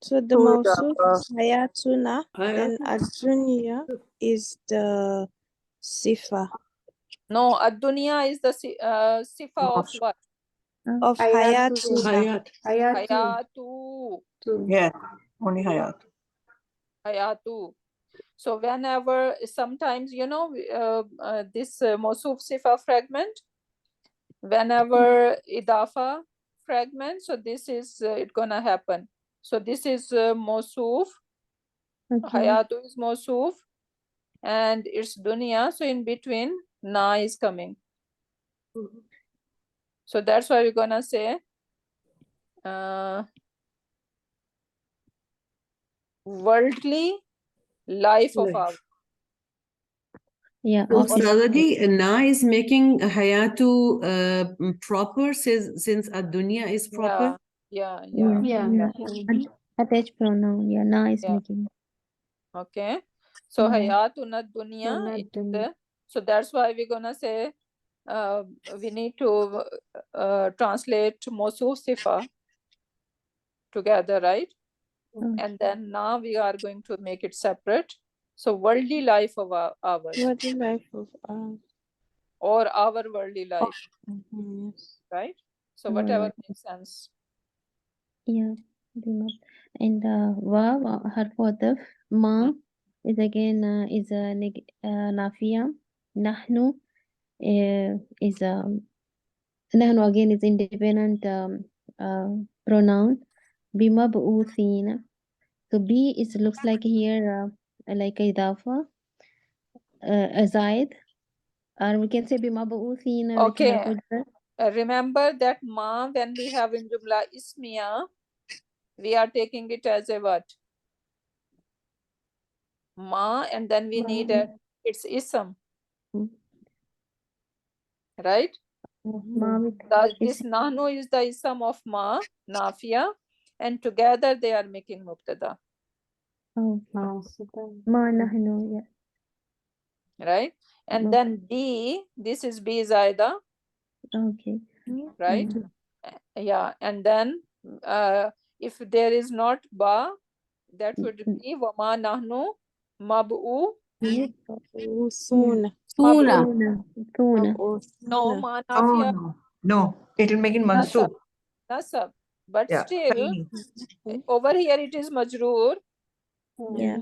So the موصوف is حياتنا, then الدنيا is the صفة No, ad-dunya is the sifa of what? of حياتنا. حياة. Hayatu. Yeah, only Hayat. hayatu. So whenever, sometimes, this Mawsuf Sifa fragment, whenever idafa fragment, so this is it gonna happen. So this is Mawsuf, Okay. hayatu is Mawsuf, and it's dunya, so in between na is coming. So that's why we're gonna say worldly life of our. Yeah. So Okay. Ustadaji, Na is making hayatu proper since ad-dunya is proper. Yeah. Yeah. Yeah. Attached pronoun. Yeah. Na is Yeah. making. Okay. So Yeah. hayatuna dunya. So that's why we're gonna say we need to translate Mawsuf Sifa together, right? And then now we are going to make it separate. So worldly life of ours, What the life of or our worldly life, yes. right? So Oh, whatever yeah. makes sense. Yeah. And Vav, harf ataf, ma is again is a nafiya. Nahnu is nahnu again is independent pronoun. Bimab'uthina. So B is looks like here like idafa. Azaid, or we can say bimab'uthina with Okay. harf jar. Remember that ma, when we have in Jumla Ismiya, we are taking it as a what? Ma, and then we need its ism, right? Ma with This nahnu is the ism of ma, nafiya, and together they are making mubtada, oh, ma nahnu, yeah. right? And then B, this is B zaida, Okay. right? Yeah, and then if there is not ba, that would be wama nahnu mab'u. Soon. Mab'u. Tuna. No, ma Oh, nafiya no. It will make it mansub. nasab, but Yeah. still over here it is majroor, Yeah.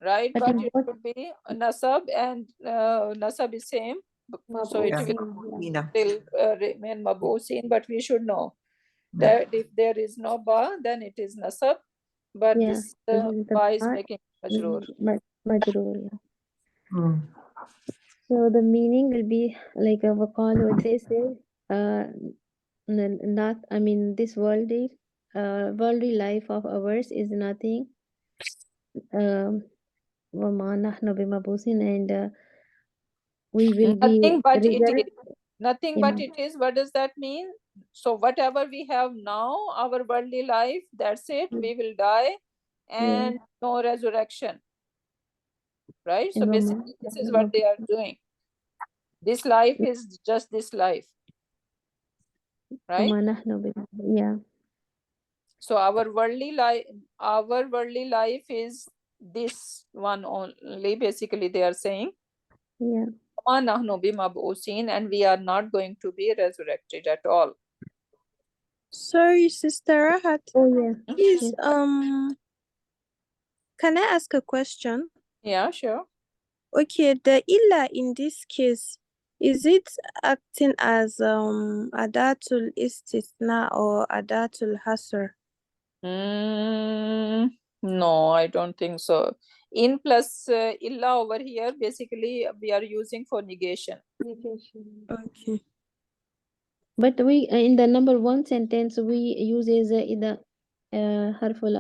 right? But But in it both, would be nasab, and nasab is same, so it will Ina. still remain mabusin. But we should know that if there is no ba, then it is nasab, but yeah. this This is the ba is part, making majroor. majroor, yeah. Hmm. So the meaning will be like a waqal, what they say, not, I mean, this worldly life of ours is nothing. وَمَا نَحْنُ بِمَبْعُوثِينَ, and we will Nothing be but it resurrected. is. Nothing but it is. What does that mean? So whatever we have now, our worldly life, that's it. We will die, and no resurrection. Right? So And basically, this is what they are doing. This life is just this life. Right? وَمَا نَحْنُ yeah. So our worldly life is this one only. Basically, they are saying, Yeah. "Ma nahnu bimab'usin," and we are not going to be resurrected at all. Sorry, Sister Rahat. Oh, yeah. Please, Yes. can I ask a question? Yeah, sure. Okay, the illa in this case, is it acting as adatul istisna or adatul hasr? No, I don't think so. In plus illa over here, basically we are using for negation. Okay. But we in the number one sentence we use is the harful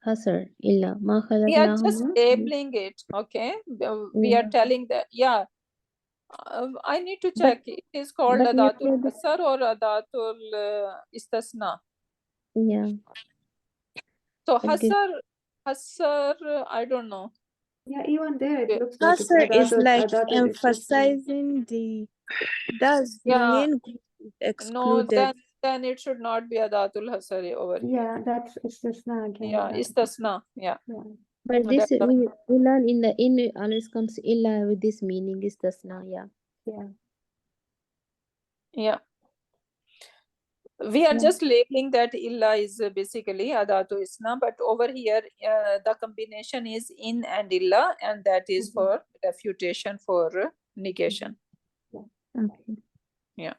hasr illa ma We are just khalaqnahum. labeling it, okay? We are telling that, yeah. I need to check. It is called but Adatul yesterday, Hasar or Adatul Istasna. yeah. So But this, Hasar, I don't know. Yeah, even there it Okay. looks like it's Hasr is like Adatul emphasizing that's the Yeah, main group is no, excluded. then it should not be Adatul Hasar over here. Yeah, that's Istisna again. Yeah, Istasna. Yeah. but So this that's we learn in the in always comes illa with this meaning is tasna, yeah. yeah. We are just labeling that illa is basically adatu isna, but over here the combination is in and illa, and that is for refutation, for negation. Okay. Yeah.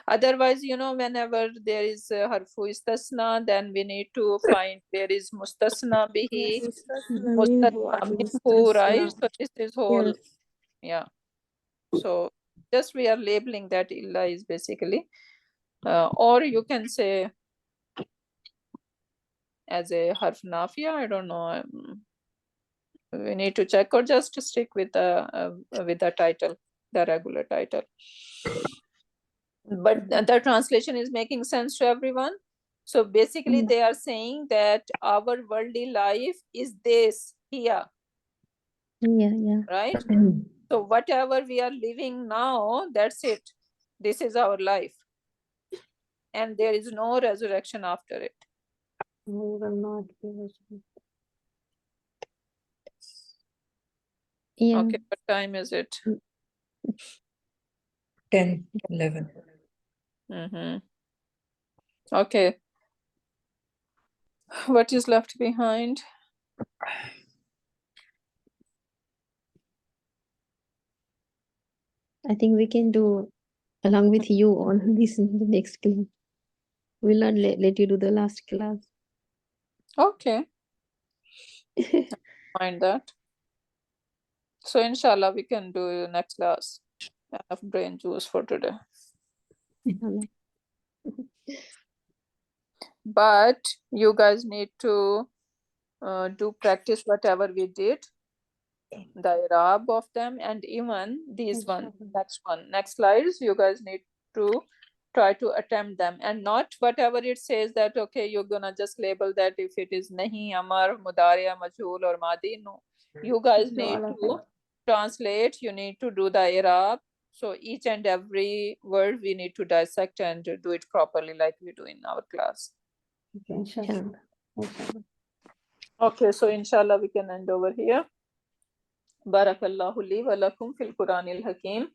Otherwise, whenever there is harfu istasna, then we need to find where is mustasna bihi, mustasna minhu, right? So this is whole, yeah. So just we are labeling that illa is basically, or you can say as a harf nafiya, I don't know. We need to check, or just stick with the title, the regular title. But the translation is making sense to everyone. So basically they are saying that our worldly life is this here, Yeah. right? So whatever we are living now, that's it. This is our life, and there is no resurrection after it. We will not be resurrected. Yeah. Okay, what time is it? 10:11. Okay. What is left behind? I think we can do along with you all this in the next class. We'll not let you do the last class. Okay. Mind that. So inshallah we can do next class. Enough brain juice for today. But you guys need to do practice whatever we did, the Arab of them, and even these one, next slides, you guys need to try to attempt them, and not whatever it says that, okay, you're gonna just label that if it is nahi, amar, mudariya, majhul, or madi. No, you guys need to translate, you need to do the Arab. So each and every word we need to dissect and do it properly like we do in our class. Okay, inshallah. Okay, so inshallah we can end over here. Barakallahu li wa lakum fil Quranil Hakim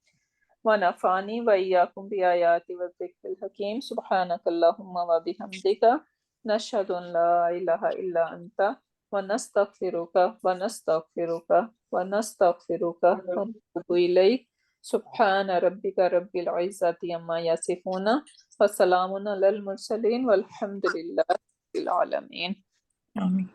wa nafani wa iyyakum bi ayati wa dhikril hakim. Subhanakallahumma wa bihamdika nashhadu an la ilaha illa anta wa nastaghfiruka wa nastaghfiruka wa nastaghfiruka wa natubu ilayk. Subhana rabbika rabbil izzati amma yasifuna wa salamun alal mursalin walhamdulillahi rabbil alamin. Amen.